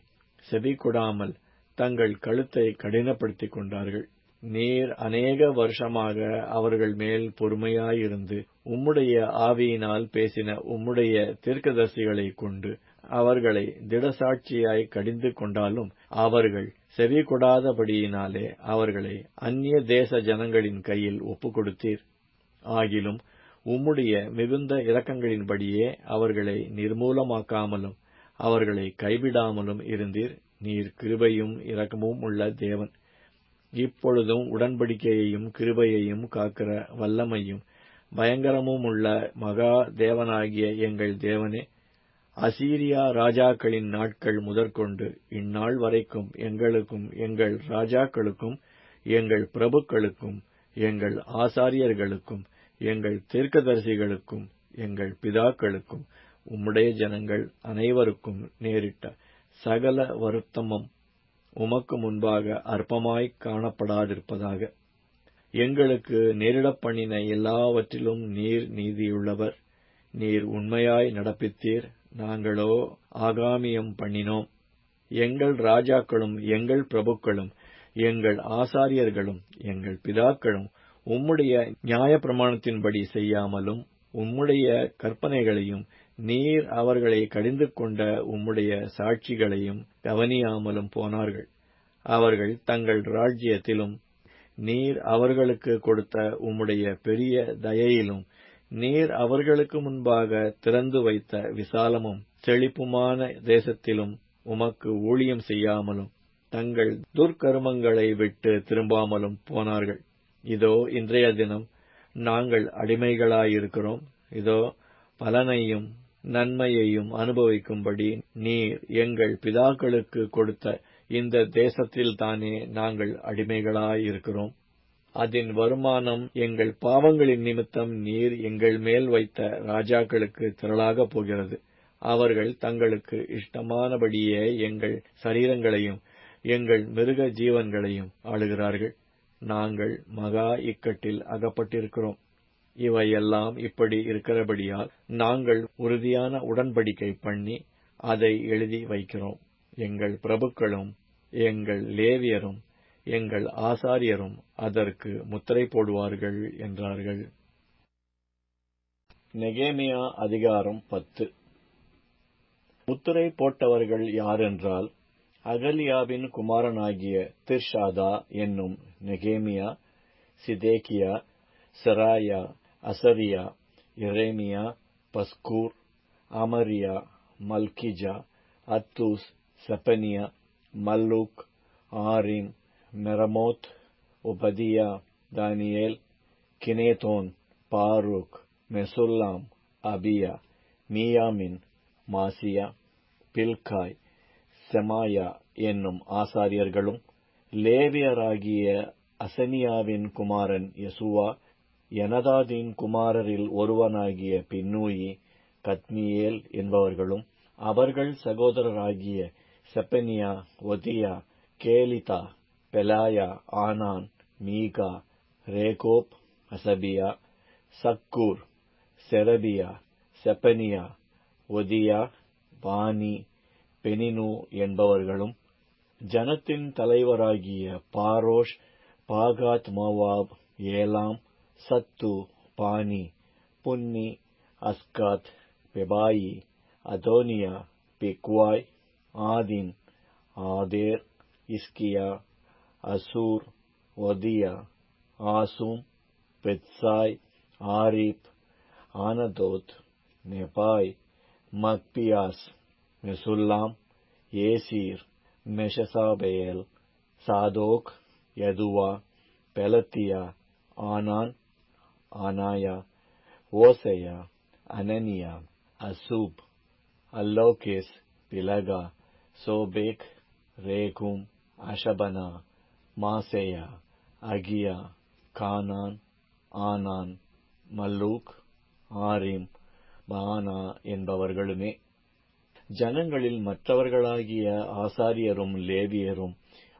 செவி கொடாமல் தங்கள் கழுத்தை கடினப்படுத்திக் கொண்டார்கள். நீர் அநேக வருஷமாக அவர்கள் மேல் பொறுமையாயிருந்து உம்முடைய ஆவியினால் பேசின உம்முடைய தீர்க்கதரிசிகளைக் கொண்டு அவர்களை திடசாட்சியாய் கடிந்து கொண்டாலும் அவர்கள் செவி கொடாதபடியினாலே அவர்களை அந்நிய தேச ஜனங்களின் கையில் ஒப்புக் கொடுத்தீர். ஆகிலும் உம்முடைய மிகுந்த இரக்கங்களின்படியே அவர்களை நிர்மூலமாக்காமலும் அவர்களை கைவிடாமலும் இருந்தீர். நீர் கிருபையும் இரக்கமும் உள்ள தேவன். இப்பொழுதும் உடன்படிக்கையையும் கிருபையையும் காக்கிற வல்லமையும் பயங்கரமுமுள்ள மகா தேவனாகிய எங்கள் தேவனே, அசீரியா ராஜாக்களின் நாட்கள் முதற்கொண்டு இந்நாள் வரைக்கும் எங்களுக்கும் எங்கள் ராஜாக்களுக்கும் எங்கள் பிரபுக்களுக்கும் எங்கள் ஆசாரியர்களுக்கும் எங்கள் தீர்க்கதரிசிகளுக்கும் எங்கள் பிதாக்களுக்கும் உம்முடைய ஜனங்கள் அனைவருக்கும் நேரிட்ட சகல வருத்தமும் உமக்கு முன்பாக அற்பமாய்க் காணப்படாதிருப்பதாக. எங்களுக்கு நேரிடப் பண்ணின எல்லாவற்றிலும் நீர் நீதியுள்ளவர். நீர் உண்மையாய் நடப்பித்தீர், நாங்களோ ஆகாமியம் பண்ணினோம். எங்கள் ராஜாக்களும் எங்கள் பிரபுக்களும் எங்கள் ஆசாரியர்களும் எங்கள் பிதாக்களும் உம்முடைய நியாயப்பிரமாணத்தின்படி செய்யாமலும் உம்முடைய கற்பனைகளையும் நீர் அவர்களை கடிந்து கொண்ட உம்முடைய சாட்சிகளையும் கவனியாமலும் போனார்கள். அவர்கள் தங்கள் ராஜ்யத்திலும் நீர் அவர்களுக்கு கொடுத்த உம்முடைய பெரிய தயையிலும் நீர் அவர்களுக்கு முன்பாக திறந்து வைத்த விசாலமும் செழிப்புமான தேசத்திலும் உமக்கு ஊழியம் செய்யாமலும் தங்கள் துர்க்கருமங்களை விட்டு திரும்பாமலும் போனார்கள். இதோ இன்றைய தினம் நாங்கள் அடிமைகளாயிருக்கிறோம். இதோ பலனையும் நன்மையையும் அனுபவிக்கும்படி நீர் எங்கள் பிதாக்களுக்கு கொடுத்த இந்த தேசத்தில்தானே நாங்கள் அடிமைகளாயிருக்கிறோம். அதன் வருமானம் எங்கள் பாவங்களின் நிமித்தம் நீர் எங்கள் மேல் வைத்த ராஜாக்களுக்கு திரளாகப் போகிறது. அவர்கள் தங்களுக்கு இஷ்டமானபடியே எங்கள் சரீரங்களையும் எங்கள் மிருக ஜீவன்களையும் ஆளுகிறார்கள். நாங்கள் மகா இக்கட்டில் அகப்பட்டிருக்கிறோம். இவையெல்லாம் இப்படி இருக்கிறபடியால் நாங்கள் உறுதியான உடன்படிக்கை பண்ணி அதை எழுதி வைக்கிறோம். எங்கள் பிரபுக்களும் எங்கள் லேவியரும் எங்கள் ஆசாரியரும் அதற்கு முத்திரை போடுவார்கள் என்றார்கள். நெகேமியா அதிகாரம் 10. முத்திரை போட்டவர்கள் யாரென்றால், அகலியாவின் குமாரனாகிய திர்ஷாதா என்னும் நெகேமியா, சிதேக்கியா, செராயா, அசரியா, எரேமியா, பஸ்கூர், அமரியா, மல்கிஜா, அத்தூஸ், செப்பனியா, மல்லூக், ஆரிம், மெரமோத், ஒபதியா, தானியேல், கினேதோன், பாரூக், மெசுல்லாம், அபியா, மீயாமின், மாசியா, பில்காய், செமாயா என்னும் ஆசாரியர்களும், லேவியராகிய அசனியாவின் குமாரன் யெசுவா, யனதாதின் குமாரரில் ஒருவனாகிய பின்னூயி, கத்மியேல் என்பவர்களும், அவர்கள் சகோதரராகிய செப்பனியா, ஒதியா, கேலிதா, பெலாயா, ஆனான், மீகா, ரேகோப், அசபியா, சக்கூர், செரபியா, செப்பனியா, ஒதியா, பானி, பெனினு என்பவர்களும், ஜனத்தின் தலைவராகிய பாரோஷ், பாகாத் மோவாப், ஏலாம், சத்து, பானி, புன்னி, அஸ்காத், பெபாயி, அதோனியா, பிக்வாய், ஆதின், ஆதேர், இஸ்கியா, அசூர், ஒதியா, ஆசும், பெத்சாய், ஆரிப், ஆனதோத், நெபாய், மக்பியாஸ், மெசுல்லாம், ஏசீர், மெஷசாபேல், சாதோக், யதுவா, பெலத்தியா, ஆனான், ஆனாயா, ஓசையா, அனனியா, அசூப், அல்லோகேஸ், பிலகா, சோபேக், ரேகும், அஷபனா, மாசேயா, அகியா, கானான், ஆனான், மல்லூக், ஆரிம், பானா என்பவர்களுமே. ஜனங்களில் மற்றவர்களாகிய ஆசாரியரும் லேவியரும்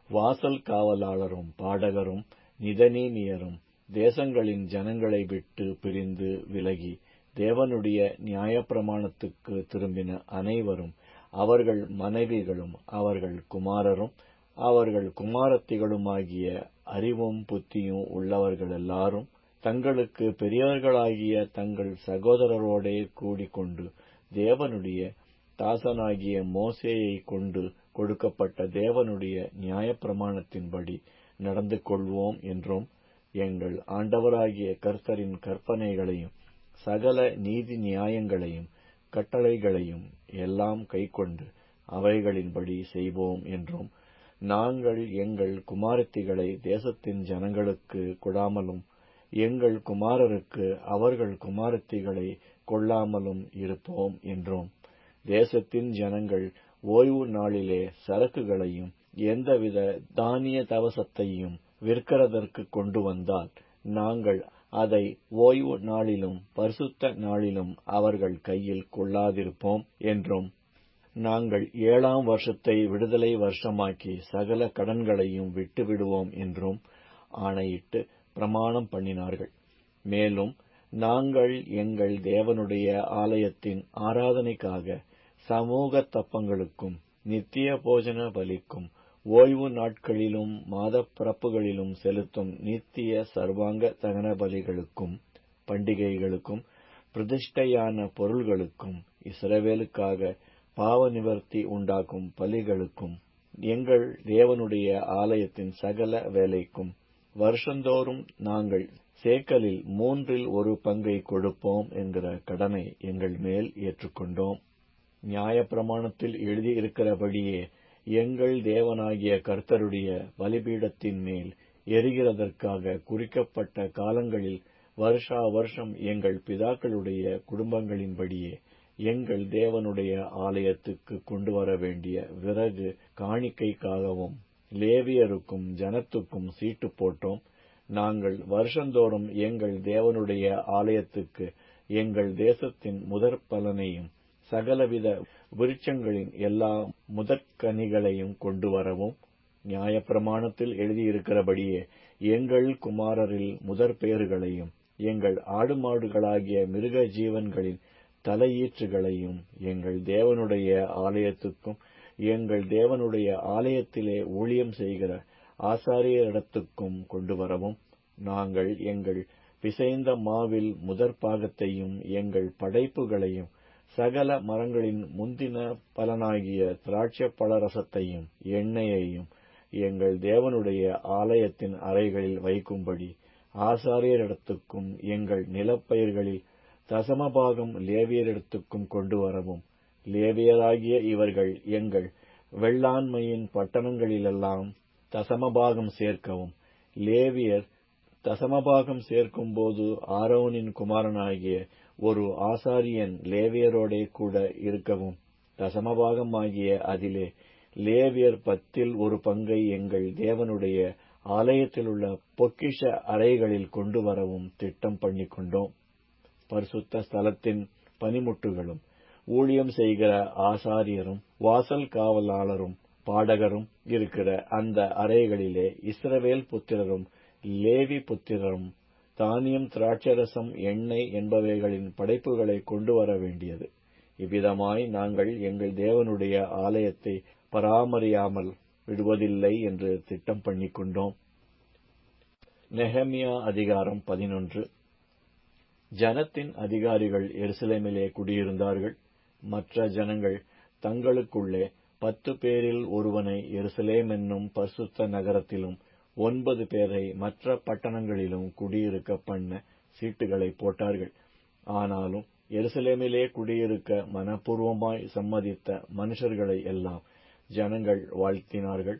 வாசல் காவலாளரும் பாடகரும் நிதனீமியரும் தேசங்களின் ஜனங்களை விட்டு பிரிந்து விலகி தேவனுடைய நியாயப்பிரமாணத்துக்கு திரும்பின அனைவரும், அவர்கள் மனைவிகளும் அவர்கள் குமாரரும் அவர்கள் குமாரத்திகளுமாகிய அறிவும் புத்தியும் உள்ளவர்களெல்லாரும் தங்களுக்கு பெரியவர்களாகிய தங்கள் சகோதரரோடே கூடிக்கொண்டு தேவனுடைய தாசனாகிய மோசேயைக் கொண்டு கொடுக்கப்பட்ட தேவனுடைய நியாயப்பிரமாணத்தின்படி நடந்து கொள்வோம் என்றும், எங்கள் ஆண்டவராகிய கர்த்தரின் கற்பனைகளையும் சகல நீதி நியாயங்களையும் கட்டளைகளையும் எல்லாம் கைக்கொண்டு அவைகளின்படி செய்வோம் என்றும், நாங்கள் எங்கள் குமாரத்திகளை தேசத்தின் ஜனங்களுக்கு கொடாமலும் எங்கள் குமாரருக்கு அவர்கள் குமாரத்திகளை கொள்ளாமலும் இருப்போம் என்றோம். தேசத்தின் ஜனங்கள் ஓய்வு நாளிலே சரக்குகளையும் எந்தவித தானிய தவசத்தையும் விற்கிறதற்கு கொண்டு வந்தால் நாங்கள் அதை ஓய்வு நாளிலும் பரிசுத்த நாளிலும் அவர்கள் கையில் கொள்ளாதிருப்போம் என்றும், நாங்கள் 7ஆம் வருஷத்தை விடுதலை வருஷமாக்கி சகல கடன்களையும் விட்டுவிடுவோம் என்றும் ஆணையிட்டு பிரமாணம் பண்ணினார்கள். மேலும் நாங்கள் எங்கள் தேவனுடைய ஆலயத்தின் ஆராதனைக்காக சமூக தப்பங்களுக்கும் நித்திய போஜன பலிக்கும் ஓய்வு நாட்களிலும் மாத பிறப்புகளிலும் செலுத்தும் நித்திய சர்வாங்க தகன பலிகளுக்கும் பண்டிகைகளுக்கும் பிரதிஷ்டையான பொருள்களுக்கும் இஸ்ரவேலுக்காக பாவ நிவர்த்தி உண்டாக்கும் பலிகளுக்கும் எங்கள் தேவனுடைய ஆலயத்தின் சகல வேலைக்கும் வருஷந்தோறும் நாங்கள் சேக்கலில் 1/3 பங்கை கொடுப்போம் என்கிற கடனை எங்கள் மேல் ஏற்றுக்கொண்டோம். நியாயப்பிரமாணத்தில் எழுதியிருக்கிறபடியே எங்கள் தேவனாகிய கர்த்தருடைய பலிபீடத்தின் மேல் எரிகிறதற்காக குறிக்கப்பட்ட காலங்களில் வருஷா வருஷம் எங்கள் பிதாக்களுடைய குடும்பங்களின்படியே எங்கள் தேவனுடைய ஆலயத்துக்கு கொண்டு வர வேண்டிய விறகு காணிக்கைக்காகவும் லேவியருக்கும் ஜனத்துக்கும் சீட்டு போட்டோம். நாங்கள் வருஷந்தோறும் எங்கள் தேவனுடைய ஆலயத்துக்கு எங்கள் தேசத்தின் முதற் பலனையும் சகலவித விருட்சங்களின் எல்லா முதற்கனிகளையும் கொண்டு வரவும், நியாயப்பிரமாணத்தில் எழுதியிருக்கிறபடியே எங்கள் குமாரரில் முதற்பேறுகளையும் எங்கள் ஆடு மாடுகளாகிய மிருக ஜீவன்களின் தலையீற்றுகளையும் எங்கள் தேவனுடைய ஆலயத்துக்கும் எங்கள் தேவனுடைய ஆலயத்திலே ஊழியம் செய்கிற ஆசாரியரிடத்துக்கும் கொண்டு வரவும், நாங்கள் எங்கள் பிசைந்த மாவில் முதற்பாகத்தையும் எங்கள் படைப்புகளையும் சகல மரங்களின் முந்தின பலனாகிய திராட்சை பழரசத்தையும் எண்ணெயையும் எங்கள் தேவனுடைய ஆலயத்தின் அறைகளில் வைக்கும்படி ஆசாரியரிடத்துக்கும் எங்கள் நிலப்பயிர்களில் தசமபாகம் லேவியரிடத்துக்கும் கொண்டு வரவும், லேவியராகிய இவர்கள் எங்கள் வெள்ளாண்மையின் பட்டணங்களிலெல்லாம் தசமபாகம் சேர்க்கவும், லேவியர் தசமபாகம் சேர்க்கும்போது ஆரோனின் குமாரனாகிய ஒரு ஆசாரியன் லேவியரோடே கூட இருக்கவும், தசமபாகமாகிய அதிலே லேவியர் 10 பங்கை எங்கள் தேவனுடைய ஆலயத்திலுள்ள பொக்கிஷ அறைகளில் கொண்டு வரவும் திட்டம் பண்ணிக்கொண்டோம். பரிசுத்த ஸ்தலத்தின் பனிமுட்டுகளும் ஊழியம் செய்கிற ஆசாரியரும் வாசல் காவலாளரும் பாடகரும் இருக்கிற அந்த அறைகளிலே இஸ்ரவேல் புத்திரரும் லேவி புத்திரரும் தானியம் திராட்சரசம் எண்ணெய் என்பவைகளின் படைப்புகளை கொண்டு வர வேண்டியது. இவ்விதமாய் நாங்கள் எங்கள் தேவனுடைய ஆலயத்தை பராமரியாமல் விடுவதில்லை என்று திட்டம் பண்ணிக்கொண்டோம். நெகமியா அதிகாரம் 11. ஜனத்தின் அதிகாரிகள் எருசலேமிலே குடியிருந்தார்கள். மற்ற ஜனங்கள் தங்களுக்குள்ளே 10 பேரில் ஒருவனை எருசலேம் என்னும் பரிசுத்த நகரத்திலும் 9 பேரை மற்ற பட்டணங்களிலும் குடியிருக்க பண்ண சீட்டுகளை போட்டார்கள். ஆனாலும் எருசலேமிலே குடியிருக்க மனப்பூர்வமாய் சம்மதித்த மனுஷர்களை எல்லாம் ஜனங்கள் வாழ்த்தினார்கள்.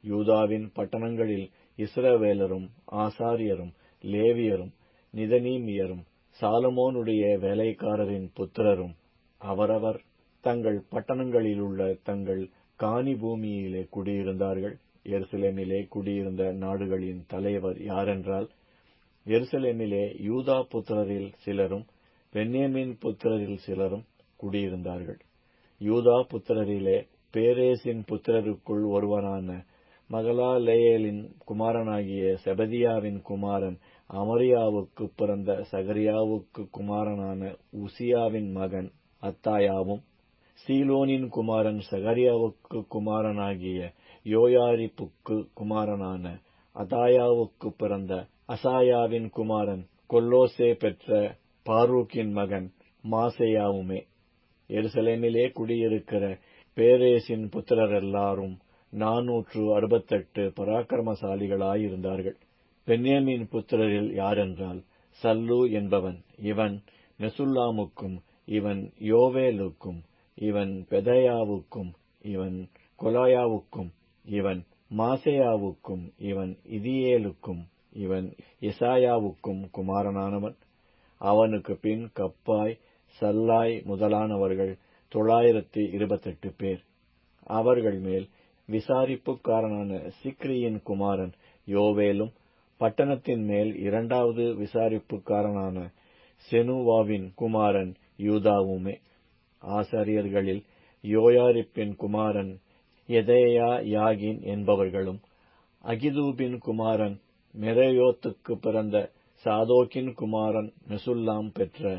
யூதாவின் பட்டணங்களில் இஸ்ரவேலரும் ஆசாரியரும் லேவியரும் நிதனீமியரும் சாலமோனுடைய வேலைக்காரரின் புத்திரரும் அவரவர் தங்கள் பட்டணங்களிலுள்ள தங்கள் காணி பூமியிலே குடியிருந்தார்கள். எருசலேமிலே குடியிருந்த நாடுகளின் தலைவர் யாரென்றால், எருசலேமிலே யூதா புத்திரரில் சிலரும் பென்யமீன் புத்திரரில் சிலரும் குடியிருந்தார்கள். யூதா புத்திரரிலே பேரேசின் புத்திரருக்குள் ஒருவனான மகலாலேயலின் குமாரனாகிய செபதியாவின் குமாரன் அமரியாவுக்கு பிறந்த சகரியாவுக்கு குமாரனான உசியாவின் மகன் அத்தாயாவும், சீலோனின் குமாரன் சகரியாவுக்கு குமாரனாகிய யோயாரிப்புக்கு குமாரனான அதாயாவுக்கு பிறந்த அசாயாவின் குமாரன் கொல்லோசே பெற்ற பாரூக்கின் மகன் மாசேயாவுமே. எருசலேமிலே குடியிருக்கிற பேரேசின் புத்திரரெல்லாரும் 468 பராக்கிரமசாலிகளாயிருந்தார்கள். பென்யமீன் புத்திரரில் யாரென்றால், சல்லு என்பவன், இவன் மெசுல்லாமுக்கும், இவன் யோவேலுக்கும், இவன் பெதாயாவுக்கும், இவன் கொலாயாவுக்கும், இவன் மாசேயாவுக்கும், இவன் இதியேலுக்கும், இவன் எசாயாவுக்கும் குமாரனானவன். அவனுக்கு பின் கப்பாய், சல்லாய் முதலானவர்கள் 928 பேர். அவர்கள் மேல் விசாரிப்புக்காரனான சிக்ரியின் குமாரன் யோவேலும், பட்டணத்தின் மேல் 2வது விசாரிப்புக்காரனான செனுவாவின் குமாரன் யூதாவுமே. ஆசாரியர்களில் யோயாரிப்பின் குமாரன் எதேயா யாகின் என்பவர்களும், அகிதூபின் குமாரன் மெரேயோத்துக்கு பிறந்த சாதோக்கின் குமாரன் மெசுல்லாம் பெற்ற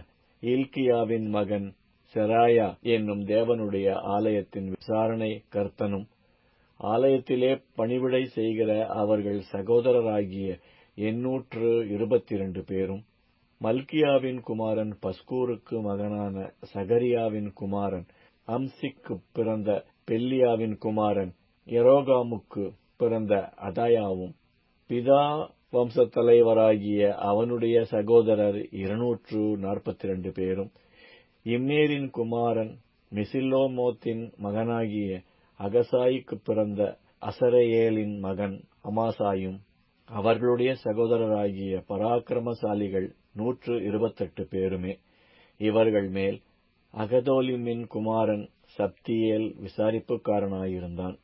இல்கியாவின் மகன் செராயா என்னும் தேவனுடைய ஆலயத்தின் விசாரணை கர்த்தனும், ஆலயத்திலே பணிவிடை செய்கிற அவர்கள் சகோதரராகிய 822 பேரும், மல்கியாவின் குமாரன் பஸ்கூருக்கு மகனான சகரியாவின் குமாரன் அம்சிக்கு பிறந்த பெல்லியாவின் குமாரன் எரோகாமுக்கு பிறந்த அதாயாவும், பிதா வம்சத்தலைவராகிய அவனுடைய சகோதரர் 242 பேரும், இம்மேரின் குமாரன் மெசில்லோமோத்தின் மகனாகிய அகசாய்க்கு பிறந்த அசரேயேலின் மகன் அமாசாயும், அவர்களுடைய சகோதரராகிய பராக்கிரமசாலிகள் 128 பேருமே. இவர்கள் மேல் அகதோலிமின் குமாரன் சப்தியேல் விசாரிப்புக்காரனாயிருந்தான்.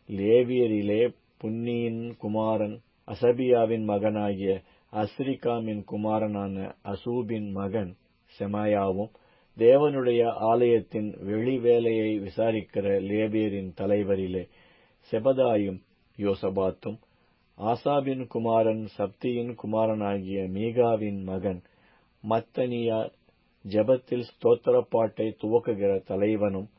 லேவியரிலே புன்னியின் குமாரன் அசபியாவின் மகனாகிய அஸ்ரிகாமின் குமாரனான அசூபின் மகன் செமாயாவும், தேவனுடைய ஆலயத்தின் வெளிவேலையை விசாரிக்கிற லேவியரின் தலைவரிலே செபதாயும் யோசபாத்தும், ஆசாபின் குமாரன் சப்தியின் குமாரனாகிய மீகாவின் மகன் மத்தனியா ஜெபத்தில் ஸ்தோத்திரப்பாட்டை துவக்குகிற தலைவனும்,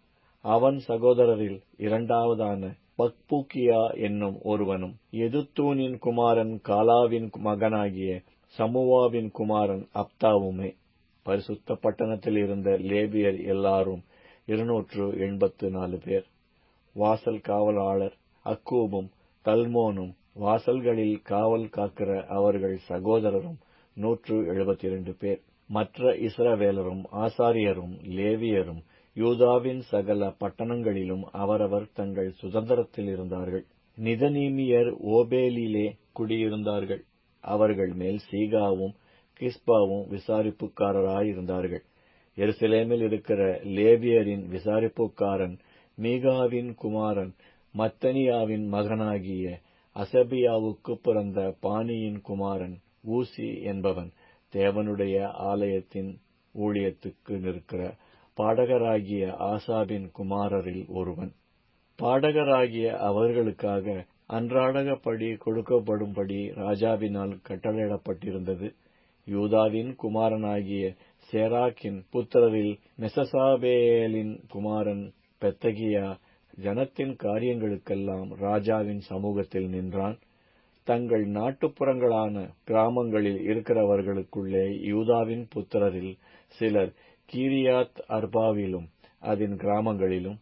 அவன் சகோதரரில் 2வதான பக்பூக்கியா என்னும் ஒருவனும், எதுத்தூனின் குமாரன் காலாவின் மகனாகிய சமுவாவின் குமாரன் அப்தாவுமே. பரிசுத்த பட்டணத்தில் இருந்த லேவியர் எல்லாரும் 284 பேர். வாசல் காவலாளர் அக்கூபும் தல்மோனும், வாசல்களில் காவல் காக்கிற அவர்கள் சகோதரரும் 172 பேர். மற்ற இஸ்ரவேலரும் ஆசாரியரும் லேவியரும் யூதாவின் சகல பட்டணங்களிலும் அவரவர் தங்கள் சுதந்திரத்தில் இருந்தார்கள். நிதனீமியர் ஓபேலிலே குடியிருந்தார்கள். அவர்கள் மேல் சீகாவும் கிஸ்பாவும் விசாரிப்புக்காரராயிருந்தார்கள். எருசலேமில் இருக்கிற லேவியரின் விசாரிப்புக்காரன் மீகாவின் குமாரன் மத்தனியாவின் மகனாகிய அசபியாவுக்கு பிறந்த பானியின் குமாரன் ஊசி என்பவன் தேவனுடைய ஆலயத்தின் ஊழியத்துக்கு நிற்கிற பாடகராகிய ஆசாபின் குமாரரில் ஒருவன். பாடகராகிய அவர்களுக்காக அன்றாடகப்படி கொடுக்கப்படும்படி ராஜாவினால் கட்டளையிடப்பட்டிருந்தது. யூதாவின் குமாரனாகிய சேராக்கின் புத்திரரில் மெசசாபேலின் குமாரன் பெத்தகியா ஜனத்தின் காரியங்களுக்கெல்லாம் ராஜாவின் சமூகத்தில் நின்றான். தங்கள் நாட்டுப்புறங்களான கிராமங்களில் இருக்கிறவர்களுக்குள்ளே யூதாவின் புத்திரரில் சிலர் கீரியாத் அர்பாவிலும் அதன் கிராமங்களிலும்,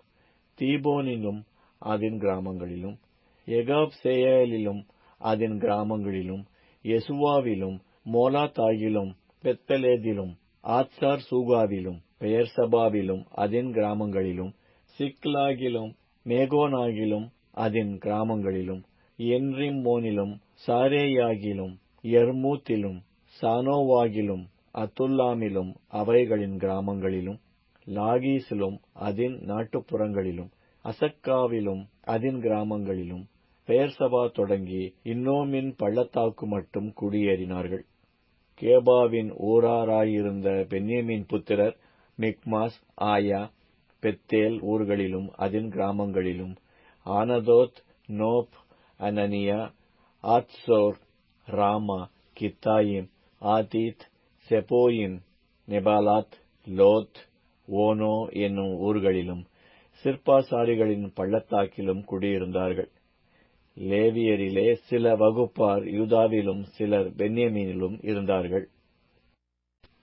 தீபோனிலும் அதன் கிராமங்களிலும், எகாப்சேயலிலும் அதன் கிராமங்களிலும், யெசுவாவிலும், மோலாத்தாகிலும், பெத்தலேதிலும், ஆத்சார் சூகாவிலும், பெயர்சபாவிலும் அதன் கிராமங்களிலும், சிக்லாகிலும், மேகோனாகிலும் அதன் கிராமங்களிலும், என்ரிம்மோனிலும், சாரேயாகிலும், யர்மூத்திலும், சானோவாகிலும், அதுல்லாமிலும் அவைகளின் கிராமங்களிலும், லாகீசிலும் அதன் நாட்டுப்புறங்களிலும், அசக்காவிலும் அதன் கிராமங்களிலும், பெயர்சபா தொடங்கி இன்னோமின் பள்ளத்தாக்கு மட்டும் குடியேறினார்கள். கேபாவின் ஊராராயிருந்த பென்யமீன் புத்திரர் மிக்மாஸ், ஆயா, பெத்தேல் ஊர்களிலும் அதன் கிராமங்களிலும், ஆனதோத், நோப், அனனியா, ஆத்சோர், ராமா, கித்தாயிம், ஆதீத், செபோயிம், நெபாலாத், லோத், ஓனோ என்னும் ஊர்களிலும் சிற்பாசாரிகளின் பள்ளத்தாக்கிலும் குடியிருந்தார்கள். லேவியரிலே சில வகுப்பார் யூதாவிலும் சிலர் பென்யமீனிலும் இருந்தார்கள்.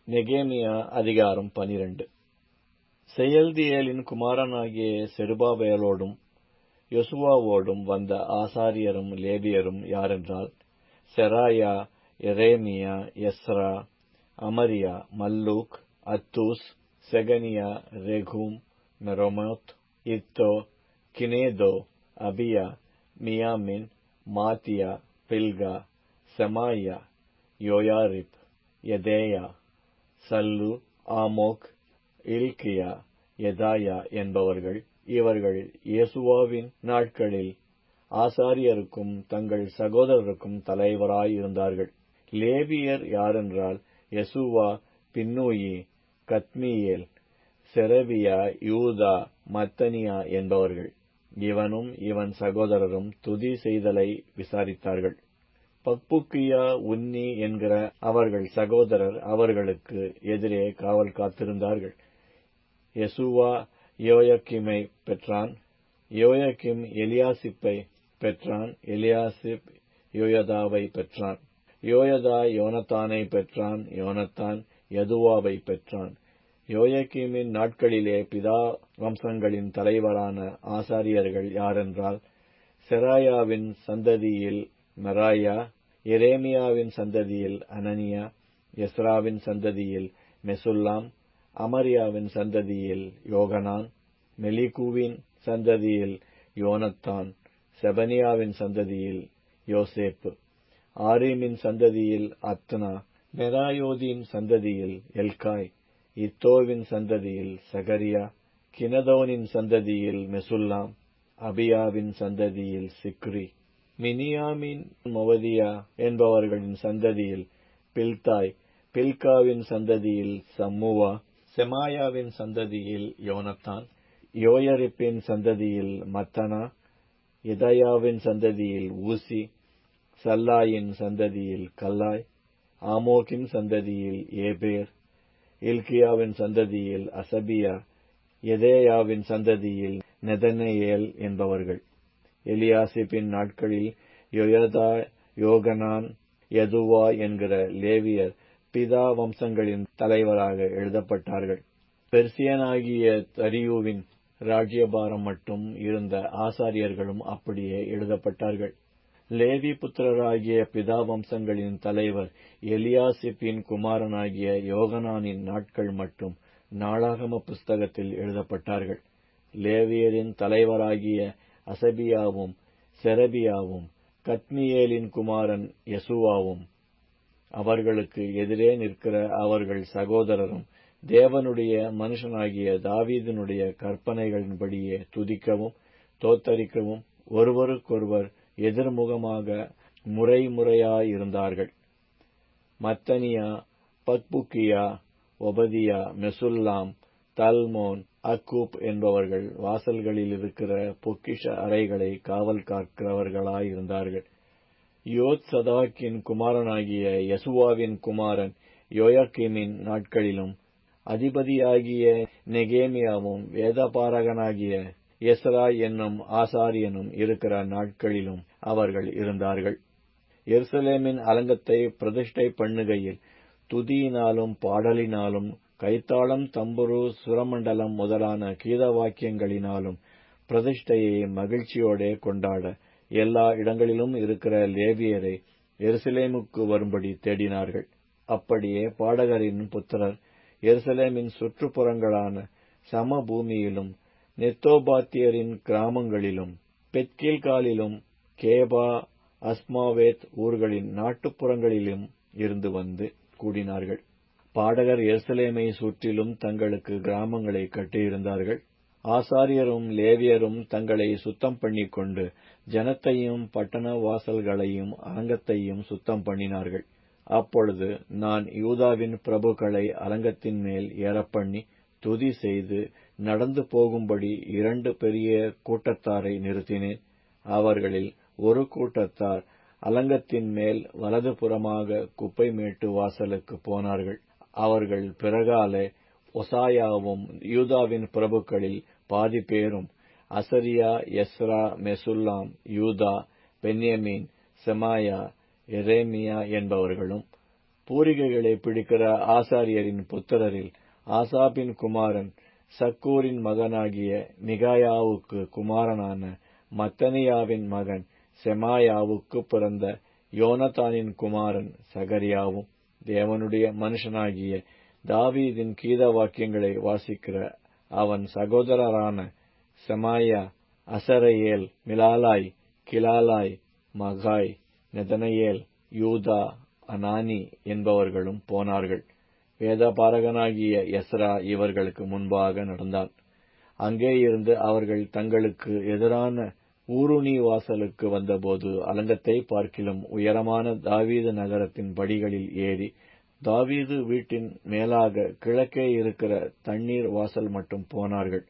நெகேமியா அதிகாரம் 12. செயல்தியேலின் குமாரனாகிய செருபாபேலோடும் யோசுவாவோடும் வந்த ஆசாரியரும் லேவியரும் யாரென்றால், செராயா, எரேமியா, எஸ்ரா, அமரியா, மல்லூக், அத்தூஸ், செகனியா, ரெகூம், மெரோமோத், இத்தோ, கினேதோ, அபியா, மியாமின், மாத்தியா, பில்கா, செமாயா, யோயாரிப், எதேயா, சல்லு, ஆமோக், இல்கியா, எதாயா என்பவர்கள். இவர்கள் யெசுவாவின் நாட்களில் ஆசாரியருக்கும் தங்கள் சகோதரருக்கும் தலைவராயிருந்தார்கள். லேவியர் யாரென்றால் யெசுவா, பின்னூயி, கத்மியேல், செரபியா, யூதா, மத்தனியா என்பவர்கள். இவனும் இவன் சகோதரரும் துதி செய்தலை விசாரித்தார்கள். பக்புக்கியா, உன்னி என்கிற அவர்கள் சகோதரர் அவர்களுக்கு எதிரே காவல் காத்திருந்தார்கள். யெசுவா யோயக்கிமை பெற்றான். யோயக்கிம் எலியாசிப்பை பெற்றான். எலியாசிப் யோயதாவை பெற்றான். யோயதா யோனத்தானை பெற்றான். யோனத்தான் யதுவாவை பெற்றான். யோயக்கிமின் நாட்களிலே பிதா வம்சங்களின் தலைவரான ஆசாரியர்கள் யாரென்றால், செராயாவின் சந்ததியில் மெராயா, எரேமியாவின் சந்ததியில் அனனியா, எஸ்ராவின் சந்ததியில் மெசுல்லாம், அமரியாவின் சந்ததியில் யோகனான், மெலிகுவின் சந்ததியில் யோனத்தான், செபனியாவின் சந்ததியில் யோசேப்பு, ஆரீமின் சந்ததியில் அத்னா, மெராயோதின் சந்ததியில் எல்காய், இத்தோவின் சந்ததியில் சகரியா, கினதோனின் சந்ததியில் மெசுல்லாம், அபியாவின் சந்ததியில் சிக்ரி, மினியாமின் மொவதியா என்பவர்களின் சந்ததியில் பில்தாய், பில்காவின் சந்ததியில் சம்முவா, செமாயாவின் சந்ததியில் யோனத்தான், யோயரிப்பின் சந்ததியில் மத்தனா, எதாயாவின் சந்ததியில் ஊசி, சல்லாயின் சந்ததியில் கல்லாய், ஆமோக்கின் சந்ததியில் ஏபேர், இல்கியாவின் சந்ததியில் அசபியா, எதேயாவின் சந்ததியில் நெதனெயேல் என்பவர்கள். எலியாசிப்பின் நாட்களில் யோயதா, யோகனான், யதுவா என்கிற லேவியர் பிதா வம்சங்களின் தலைவராக எழுதப்பட்டார்கள். பெர்சியனாகிய தரியுவின் ராஜ்யபாரம் மட்டும் இருந்த ஆசாரியர்களும் அப்படியே எழுதப்பட்டார்கள். லேவி புத்திரராகிய பிதா வம்சங்களின் தலைவர் எலியாசிப்பின் குமாரனாகிய யோகனானின் நாட்கள் மட்டும் நாளாகம புஸ்தகத்தில் எழுதப்பட்டார்கள். லேவியரின் தலைவராகிய அசபியாவும் செரபியாவும் கத்மியேலின் குமாரன் யெசுவாவும் அவர்களுக்கு எதிரே நிற்கிற அவர்கள் சகோதரரும் தேவனுடைய மனுஷனாகிய தாவீதினுடைய கற்பனைகளின்படியே துதிக்கவும் தோத்தரிக்கவும் ஒருவருக்கொருவர் எதிர்முகமாக முறைமுறையாயிருந்தார்கள். மத்தனியா, பக்புக்கியா, ஒபதியா, மெசுல்லாம், தல்மோன், அக்கூப் என்பவர்கள் வாசல்களில் இருக்கிற பொக்கிஷ அறைகளை காவல் காக்கிறவர்களாயிருந்தார்கள். யோத்சதாக்கின் குமாரனாகிய யெசுவாவின் குமாரன் யோயக்கிமின் நாட்களிலும் அதிபதியாகிய நெகேமியாவும் வேதபாரகனாகிய எஸ்ரா என்னும் ஆசாரியனும் இருக்கிற நாட்களிலும் அவர்கள் இருந்தார்கள். எருசலேமின் அலங்கத்தை பிரதிஷ்டை பண்ணுகையில் துதியினாலும் பாடலினாலும் கைத்தாளம், தம்புரு, சுரமண்டலம் முதலான கீதவாக்கியங்களினாலும் பிரதிஷ்டையை மகிழ்ச்சியோடே கொண்டாட எல்லா இடங்களிலும் இருக்கிற லேவியரை எருசலேமுக்கு வரும்படி தேடினார்கள். அப்படியே பாடகரின் புத்திரர் எருசலேமின் சுற்றுப்புறங்களான சமபூமியிலும் நெத்தோபாத்தியரின் கிராமங்களிலும் பெத்கில்காலிலும் கேபா, அஸ்மாவேத் ஊர்களின் நாட்டுப்புறங்களிலும் இருந்து வந்து கூடினார்கள். பாடகர் எருசலேமை சுற்றிலும் தங்களுக்கு கிராமங்களை கட்டியிருந்தார்கள். ஆசாரியரும் லேவியரும் தங்களை சுத்தம் பண்ணிக்கொண்டு ஜனத்தையும் பட்டண வாசல்களையும் அலங்கத்தையும் சுத்தம் பண்ணினார்கள். அப்பொழுது நான் யூதாவின் பிரபுக்களை அலங்கத்தின் மேல் ஏறப்பண்ணி துதி செய்து நடந்து போகும்படி 2 பெரிய கூட்டத்தாரை நிறுத்தினேன். அவர்களில் ஒரு கூட்டத்தார் அலங்கத்தின் மேல் வலது புறமாக குப்பை மேட்டு வாசலுக்கு போனார்கள். அவர்கள் பிறகாலே ஒசாயாவும் யூதாவின் பிரபுக்களில் பாதி பேரும் அசரியா, எஸ்ரா, மெசுல்லாம், யூதா, பென்யமீன், செமாயா, எரேமியா என்பவர்களும் பூரிகைகளை பிடிக்கிற ஆசாரியரின் புத்திரரில் ஆசாபின் குமாரன் சக்கூரின் மகனாகிய மிகாயாவுக்கு குமாரனான மத்தனியாவின் மகன் செமாயாவுக்கு பிறந்த யோனத்தானின் குமாரன் சகரியாவும் தேவனுடைய மனுஷனாகிய தாவீதின் கீத வாக்கியங்களை வாசிக்கிற அவன் சகோதரரான செமாயா, அசரையேல், மிலாலாய், கிலாலாய், மகாய், நெதனயேல், யூதா, அனானி என்பவர்களும் போனார்கள். வேதபாரகனாகிய எஸ்ரா இவர்களுக்கு முன்பாக நடந்தான். அங்கே இருந்து அவர்கள் தங்களுக்கு எதிரான ஊருணி வாசலுக்கு வந்தபோது அலங்கத்தை பார்க்கிலும் உயரமான தாவீது நகரத்தின் படிகளில் ஏறி தாவீது வீட்டின் மேலாக கிழக்கே இருக்கிற தண்ணீர் வாசல் மட்டும் போனார்கள்.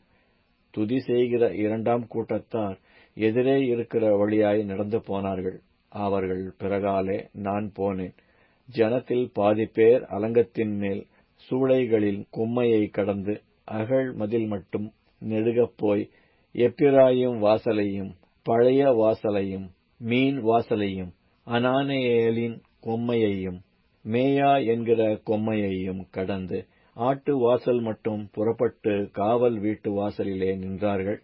துதி செய்கிற இரண்டாம் கூட்டத்தார் எதிரே இருக்கிற வழியாய் நடந்து போனார்கள். அவர்கள் பிறகாலே நான் போனேன். ஜனத்தில் பாதி பேர் அலங்கத்தின் மேல் சூளைகளில் கும்மையை கடந்து அகழ் மதில் மட்டும் நெடுகப் போய் எப்பிராயிம் வாசலையும் பழைய வாசலையும் மீன் வாசலையும் அனானேயேலின் கொம்மையையும் மேயா என்கிற கொம்மையையும் கடந்து ஆட்டு வாசல் மட்டும் புறப்பட்டு காவல் வீட்டு வாசலிலே நின்றார்கள்.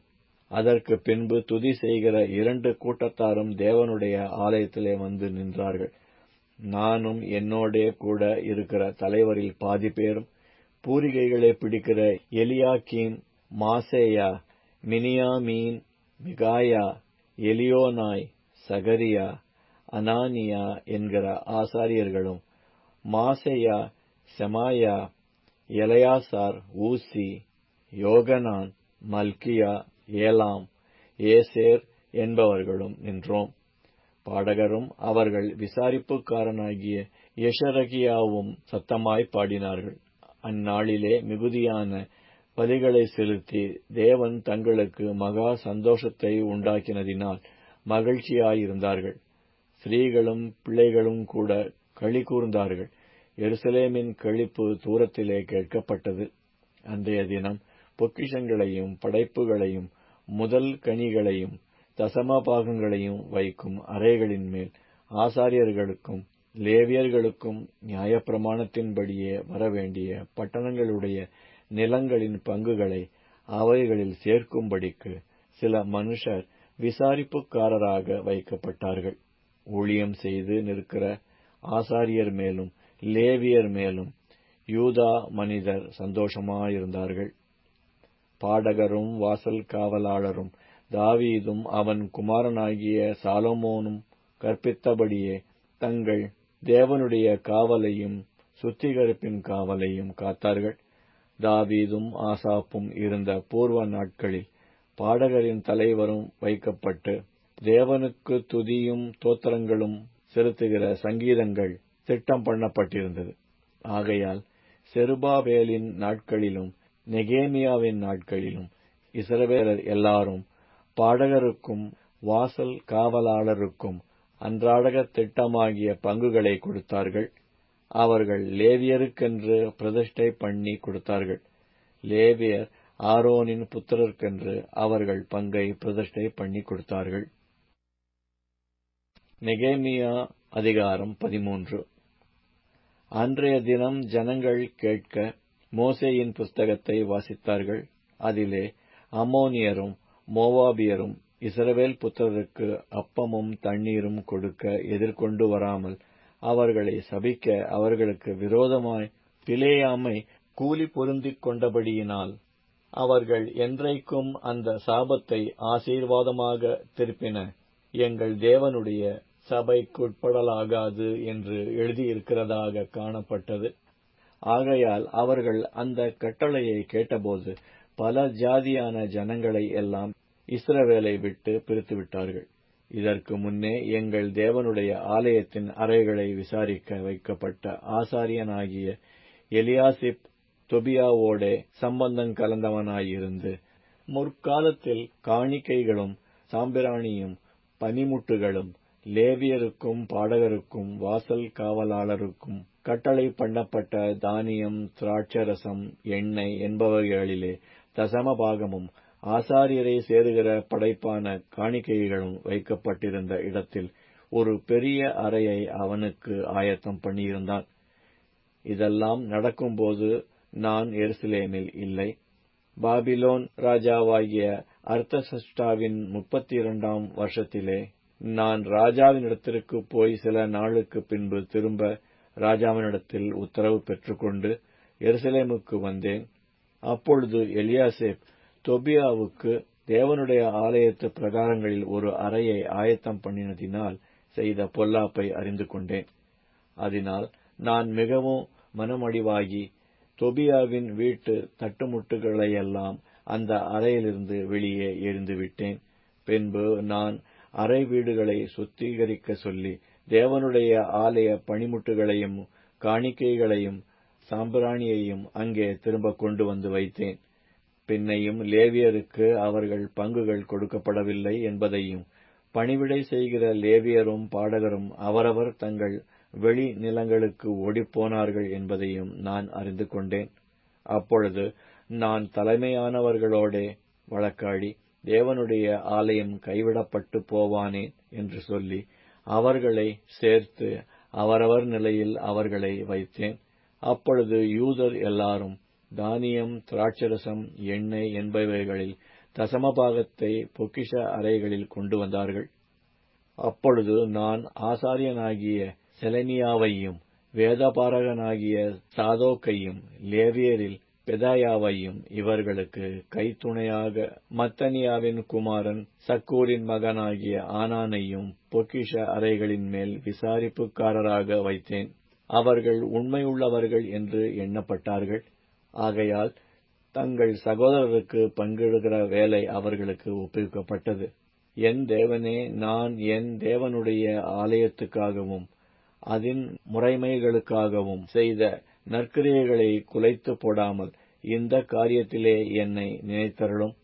அதற்கு பின்பு துதி செய்கிற இரண்டு கூட்டத்தாரும் தேவனுடைய ஆலயத்திலே வந்து நின்றார்கள். நானும் என்னோடே கூட இருக்கிற தலைவரில் பாதி பேரும் பூரிகைகளை பிடிக்கிற எலியாக்கீம், மாசேயா, மினியாமீன், மிகாயா, எலியோனாய், சகரியா, அனானியா என்கிற ஆசாரியர்களும், மாசேயா, செமாயா, எலயாசார், ஊசி, யோகனான், மல்கியா, ஏலாம், ஏசேர் என்பவர்களும் நின்றோம். பாடகரும் அவர்கள் விசாரிப்புக்காரனாகிய யெஷரகியாவும் சத்தமாய் பாடினார்கள். அந்நாளிலே மிகுதியான பலிகளை செலுத்தி தேவன் தங்களுக்கு மகா சந்தோஷத்தை உண்டாக்கினதினால் மகிழ்ச்சியாயிருந்தார்கள். ஸ்திரீகளும் பிள்ளைகளும் கூட களி கூர்ந்தார்கள். எருசலேமின் களிப்பு தூரத்திலே கேட்கப்பட்டது. அன்றைய தினம் பொக்கிஷங்களையும் படைப்புகளையும் முதல் கனிகளையும் தசமபாகங்களையும் வைக்கும் அறைகளின் மேல் ஆசாரியர்களுக்கும் லேவியர்களுக்கும் நியாயப்பிரமாணத்தின்படியே வரவேண்டிய பட்டணங்களுடைய நிலங்களின் பங்குகளை அவைகளில் சேர்க்கும்படிக்கு சில மனுஷர் விசாரிப்புக்காரராக வைக்கப்பட்டார்கள். ஊழியம் செய்து நிற்கிற ஆசாரியர் மேலும் லேவியர் மேலும் யூதா மனிதர் சந்தோஷமாயிருந்தார்கள். பாடகரும் வாசல் காவலாளரும் தாவீதும் அவன் குமாரனாகிய சாலமோனும் கற்பித்தபடியே தங்கள் தேவனுடைய காவலையும் சுத்திகரிப்பின் காவலையும் காத்தார்கள். தாவீதும் ஆசாப்பும் இருந்த பூர்வ நாட்களில் பாடகரின் தலைவரும் வைக்கப்பட்டு தேவனுக்கு துதியும் தோத்திரங்களும் செலுத்துகிற சங்கீதங்கள் திட்டம் பண்ணப்பட்டிருந்தது. ஆகையால் செருபாபேலின் நாட்களிலும் நெகேமியாவின் நாட்களிலும் இஸ்ரவேலர் எல்லாரும் பாடகருக்கும் வாசல் காவலாளருக்கும் அன்றாடக திட்டமாகிய பங்குகளை கொடுத்தார்கள். அவர்கள் லேவியருக்கென்று பிரதிஷ்டை பண்ணி கொடுத்தார்கள். லேவியர் ஆரோனின் புத்திரருக்கென்று அவர்கள் பங்கை பிரதிஷ்டை பண்ணி கொடுத்தார்கள். நெகேமியா அதிகாரம் 13. அன்றைய தினம் ஜனங்கள் கேட்க மோசேயின் புஸ்தகத்தை வாசித்தார்கள். அதிலே அம்மோனியரும் மோவாபியரும் இஸ்ரவேல் புத்திரருக்கு அப்பமும் தண்ணீரும் கொடுக்க எதிர்கொண்டு வராமல் அவர்களை சபிக்க அவர்களுக்கு விரோதமாய் பிலேயாமை கூலி பொருந்திக் கொண்டபடியினால் அவர்கள் என்றைக்கும் அந்த சாபத்தை ஆசீர்வாதமாக திருப்பின எங்கள் தேவனுடைய சபைக்குட்படலாகாது என்று எழுதியிருக்கிறதாக காணப்பட்டது. ஆகையால் அவர்கள் அந்த கட்டளையை கேட்டபோது பல ஜாதியான ஜனங்களை எல்லாம் இஸ்ரவேலை விட்டு பிரித்துவிட்டார்கள். இதற்கு முன்னே எங்கள் தேவனுடைய ஆலயத்தின் அறைகளை விசாரிக்க வைக்கப்பட்ட ஆசாரியனாகிய எலியாசிப் தொபியாவோடே சம்பந்தம் கலந்தவனாயிருந்து முற்காலத்தில் காணிக்கைகளும் சாம்பிராணியும் பனிமுட்டுகளும் லேவியருக்கும் பாடகருக்கும் வாசல் காவலாளருக்கும் கட்டளை பண்ணப்பட்ட தானியம், திராட்சரசம், எண்ணெய் என்பவைகளிலே தசமபாகமும் ஆசாரியரை சேருகிற படைப்பான காணிக்கைகளும் வைக்கப்பட்டிருந்த இடத்தில் ஒரு பெரிய அறையை அவனுக்கு ஆயத்தம் பண்ணியிருந்தான். இதெல்லாம் நடக்கும்போது நான் எருசலேமில் இல்லை. பாபிலோன் ராஜாவாகிய அர்தசஷ்டாவின் 32ஆம் வருஷத்திலே நான் ராஜாவினிடத்திற்கு போய் சில நாளுக்கு பின்பு திரும்ப ராஜாவினிடத்தில் உத்தரவு பெற்றுக்கொண்டு எருசலேமுக்கு வந்தேன். அப்பொழுது எலியாசேப் தொபியாவுக்கு தேவனுடைய ஆலயத்து பிரகாரங்களில் ஒரு அறையை ஆயத்தம் பண்ணினதினால் செய்த பொல்லாப்பை அறிந்து கொண்டேன். அதனால் நான் மிகவும் மனமடிவாகி தொபியாவின் வீட்டு தட்டுமுட்டுகளையெல்லாம் அந்த அறையிலிருந்து வெளியே எறிந்துவிட்டேன். பின்பு நான் அறை வீடுகளை சுத்திகரிக்க சொல்லி தேவனுடைய ஆலய பணிமுட்டுகளையும் காணிக்கைகளையும் சாம்பிராணியையும் அங்கே திரும்ப கொண்டு வந்து வைத்தேன். பின்னையும் லேவியருக்கு அவர்கள் பங்குகள் கொடுக்கப்படவில்லை என்பதையும், பணிவிடை செய்கிற லேவியரும் பாடகரும் அவரவர் தங்கள் வெளி நிலங்களுக்கு ஓடிப்போனார்கள் என்பதையும் நான் அறிந்து கொண்டேன். அப்பொழுது நான் தலைமையானவர்களோடே வழக்காடி தேவனுடைய ஆலயம் கைவிடப்பட்டு போவானேன் என்று சொல்லி அவர்களை சேர்த்து அவரவர் நிலையில் அவர்களை வைத்தேன். அப்பொழுது யூதர் எல்லாரும் தானியம், திராட்சரசம், எண்ணெய் என்பவைகளில் தசமபாகத்தை பொக்கிஷ அறைகளில் கொண்டு வந்தார்கள். அப்பொழுது நான் ஆசாரியனாகிய செலனியாவையும் வேதபாரகனாகிய சாதோக்கையும் லேவியரில் பெதாயாவையும் இவர்களுக்கு கைத்துணையாக மத்தனியாவின் குமாரன் சக்கூரின் மகனாகிய ஆனானையும் பொக்கிஷ அறைகளின் மேல் விசாரிப்புக்காரராக வைத்தேன். அவர்கள் உண்மையுள்ளவர்கள் என்று எண்ணப்பட்டார்கள். ஆகையால் தங்கள் சகோதரருக்கு பங்கிடுகிற வேலை அவர்களுக்கு ஒப்புவிக்கப்பட்டது. என் தேவனே, நான் என் தேவனுடைய ஆலயத்துக்காகவும் அதன் முறைமைகளுக்காகவும் செய்த நற்கிரியைகளை குலைத்து போடாமல் இந்த காரியத்திலே என்னை நினைத்தருளும்.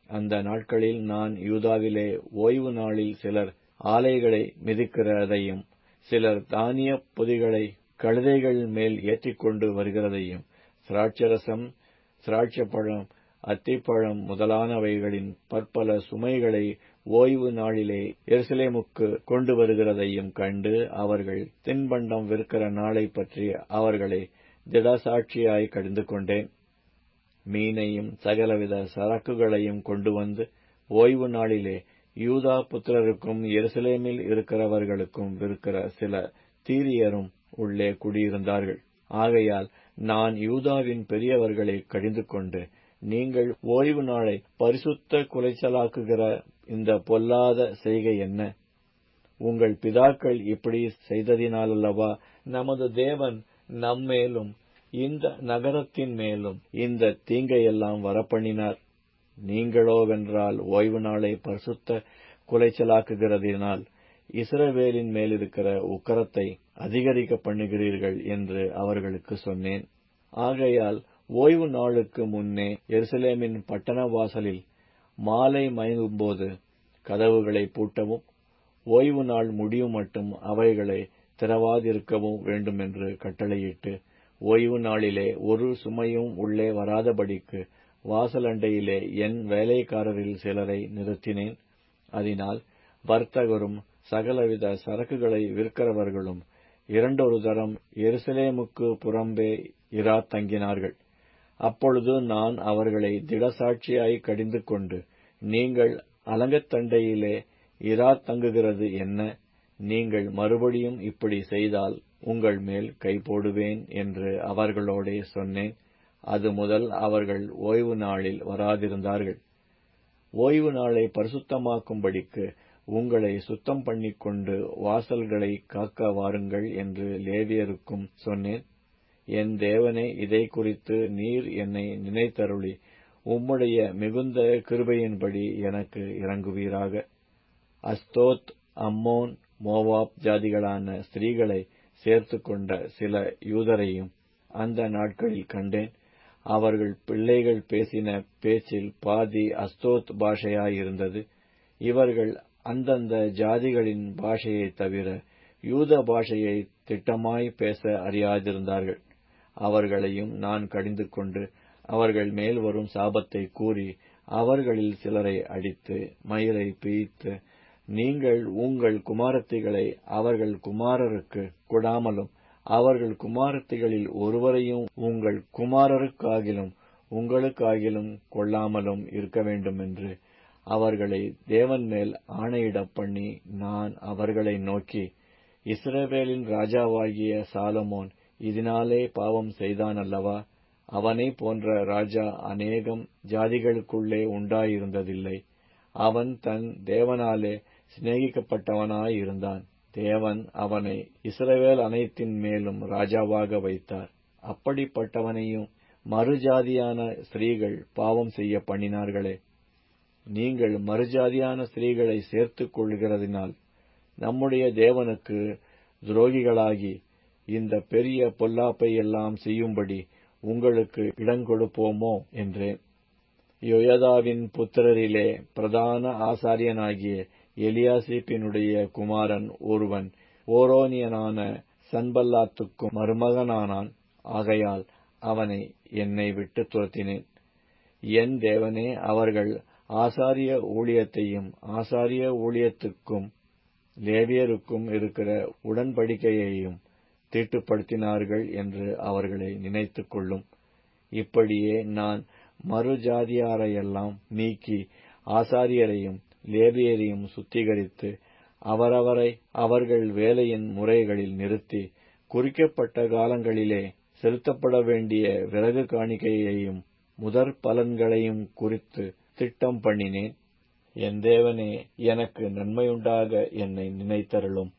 அந்த நாட்களில் நான் யூதாவிலே ஓய்வு நாளில் சிலர் ஆலைகளை மிதிக்கிறதையும் சிலர் தானிய பொதிகளை கழுதைகள் மேல் ஏற்றிக்கொண்டு வருகிறதையும் திராட்சரசம், திராட்சப்பழம், அத்திப்பழம் முதலானவைகளின் பற்பல சுமைகளை ஓய்வு நாளிலே எருசலேமுக்கு கொண்டு வருகிறதையும் கண்டு அவர்கள் தின்பண்டம் விற்கிற நாளை பற்றி அவர்களை திடசாட்சியாய் கடிந்து கொண்டேன். மீனையும் சகலவித சரக்குகளையும் கொண்டு வந்து ஓய்வு நாளிலே யூதா புத்திரருக்கும் எருசலேமில் இருக்கிறவர்களுக்கும் விற்கிற சில தீரியரும் உள்ளே குடியிருந்தார்கள். ஆகையால் நான் யூதாவின் பெரியவர்களை கடிந்து கொண்டு, நீங்கள் ஓய்வு நாளை பரிசுத்த குலைச்சலாக்குகிற இந்த பொல்லாத செய்கை என்ன? உங்கள் பிதாக்கள் இப்படி செய்ததினாலல்லவா நமது தேவன் நம்மேலும் இந்த நகரத்தின் மேலும் இந்த தீங்கையெல்லாம் வரப்பண்ணினார். நீங்களோவென்றால் ஓய்வு நாளை பரிசுத்த குலைச்சலாக்குகிறதினால் இஸ்ரவேலின் மேலிருக்கிற உக்கரத்தை அதிகரிக்க பண்ணுகிறீர்கள் என்று அவர்களுக்கு சொன்னேன். ஆகையால் ஓய்வு நாளுக்கு முன்னே எருசலேமின் பட்டண வாசலில் மாலை மயங்கும்போது கதவுகளை பூட்டவும், ஓய்வு நாள் முடியும் மட்டும் அவைகளை திறவாதிருக்கவும் வேண்டுமென்று கட்டளையிட்டு, ஓய்வு நாளிலே ஒரு சுமையும் உள்ளே வராதபடிக்கு வாசலண்டையிலே என் வேலைக்காரரில் சிலரை நிறுத்தினேன். அதனால் வர்த்தகரும் சகலவித சரக்குகளை விற்கிறவர்களும் இரண்டொரு தரம் எருசலேமுக்கு புறம்பே தங்கினார்கள். அப்பொழுது நான் அவர்களை திடசாட்சியாய் கடிந்து கொண்டு, நீங்கள் அலங்கத்தண்டையிலே தங்குகிறது என்ன? நீங்கள் மறுபடியும் இப்படி செய்தால் உங்கள் மேல் கை போடுவேன் என்று அவர்களோடே சொன்னேன். அது முதல் அவர்கள் ஓய்வு நாளில் வராதிருந்தார்கள். ஓய்வு நாளை பரிசுத்தமாக்கும்படிக்கு உங்களை சுத்தம் பண்ணிக்கொண்டு வாசல்களை காக்க வாருங்கள் என்று லேவியருக்கும் சொன்னேன். என் தேவனே, இதை குறித்து நீர் என்னை நினைத்தருளி உம்முடைய மிகுந்த கிருபையின்படி எனக்கு இறங்குவீராக. அஸ்தோத், அம்மோன், மோவாப் ஜாதிகளான ஸ்திரீகளை சேர்த்து கொண்ட சில யூதரையும் அந்த நாட்களில் கண்டேன். அவர்கள் பிள்ளைகள் பேசின பேச்சில் பாதி அஸ்தோத் பாஷையாயிருந்தது. இவர்கள் அந்தந்த ஜாதிகளின் பாஷையைத் தவிர யூத பாஷையை திட்டமாய் பேச அறியாதிருந்தார்கள். அவர்களையும் நான் கடிந்து கொண்டு அவர்கள் மேல் வரும் சாபத்தை கூறி அவர்களில் சிலரை அடித்து மயிரை பிய்த்து, நீங்கள் உங்கள் குமாரத்திகளை அவர்கள் குமாரருக்கு கொடாமலும் அவர்கள் குமாரத்திகளில் ஒருவரையும் உங்கள் குமாரருக்காகிலும் உங்களுக்காகிலும் கொள்ளாமலும் இருக்க வேண்டுமென்று அவர்களை தேவன் மேல் ஆணையிடப் பண்ணி, நான் அவர்களை நோக்கி, இஸ்ரவேலின் ராஜாவாகிய சாலமோன் இதனாலே பாவம் செய்தான் அல்லவா? அவனை போன்ற ராஜா அநேகம் ஜாதிகளுக்குள்ளே உண்டாயிருந்ததில்லை. அவன் தன் தேவனாலே சிநேகிக்கப்பட்டவனாயிருந்தான். தேவன் அவனை இஸ்ரவேல் அனைத்தின் மேலும் ராஜாவாக வைத்தார். அப்படிப்பட்டவனையும் மறுஜாதியான ஸ்திரீகள் பாவம் செய்ய பண்ணினார்களே. நீங்கள் மறுஜாதியான ஸ்திரீகளை சேர்த்துக் கொள்கிறதினால் நம்முடைய தேவனுக்கு துரோகிகளாகி இந்த பெரிய பொல்லாப்பை எல்லாம் செய்யும்படி உங்களுக்கு இடங்கொடுப்போமோ என்றேன். யோயதாவின் புத்திரரிலே பிரதான ஆசாரியனாகிய எலியாசிப்பினுடைய குமாரன் ஒருவன் ஓரோனியனான சன்பல்லாத்துக்கும் மருமகனானான். ஆகையால் அவனை என்னை விட்டு துரத்தினேன். என் தேவனே, அவர்கள் ஆசாரிய ஊழியத்தையும் ஆசாரிய ஊழியத்துக்கும் லேவியருக்கும் இருக்கிற உடன்படிக்கையையும் தீட்டுப்படுத்தினார்கள் என்று அவர்களை நினைத்துக் கொள்ளும். இப்படியே நான் மறுஜாதியாரையெல்லாம் நீக்கி ஆசாரியரையும் லேவியரையும் சுத்திகரித்து அவரவரை அவர்கள் வேலையின் முறைகளில் நிறுத்தி குறிக்கப்பட்ட காலங்களிலே செலுத்தப்பட வேண்டிய விறகு காணிக்கையையும் முதற் பலன்களையும் குறித்து திட்டம் பண்ணினேன். என் தேவனே, எனக்கு நன்மையுண்டாக என்னை நினைத்தருளும்.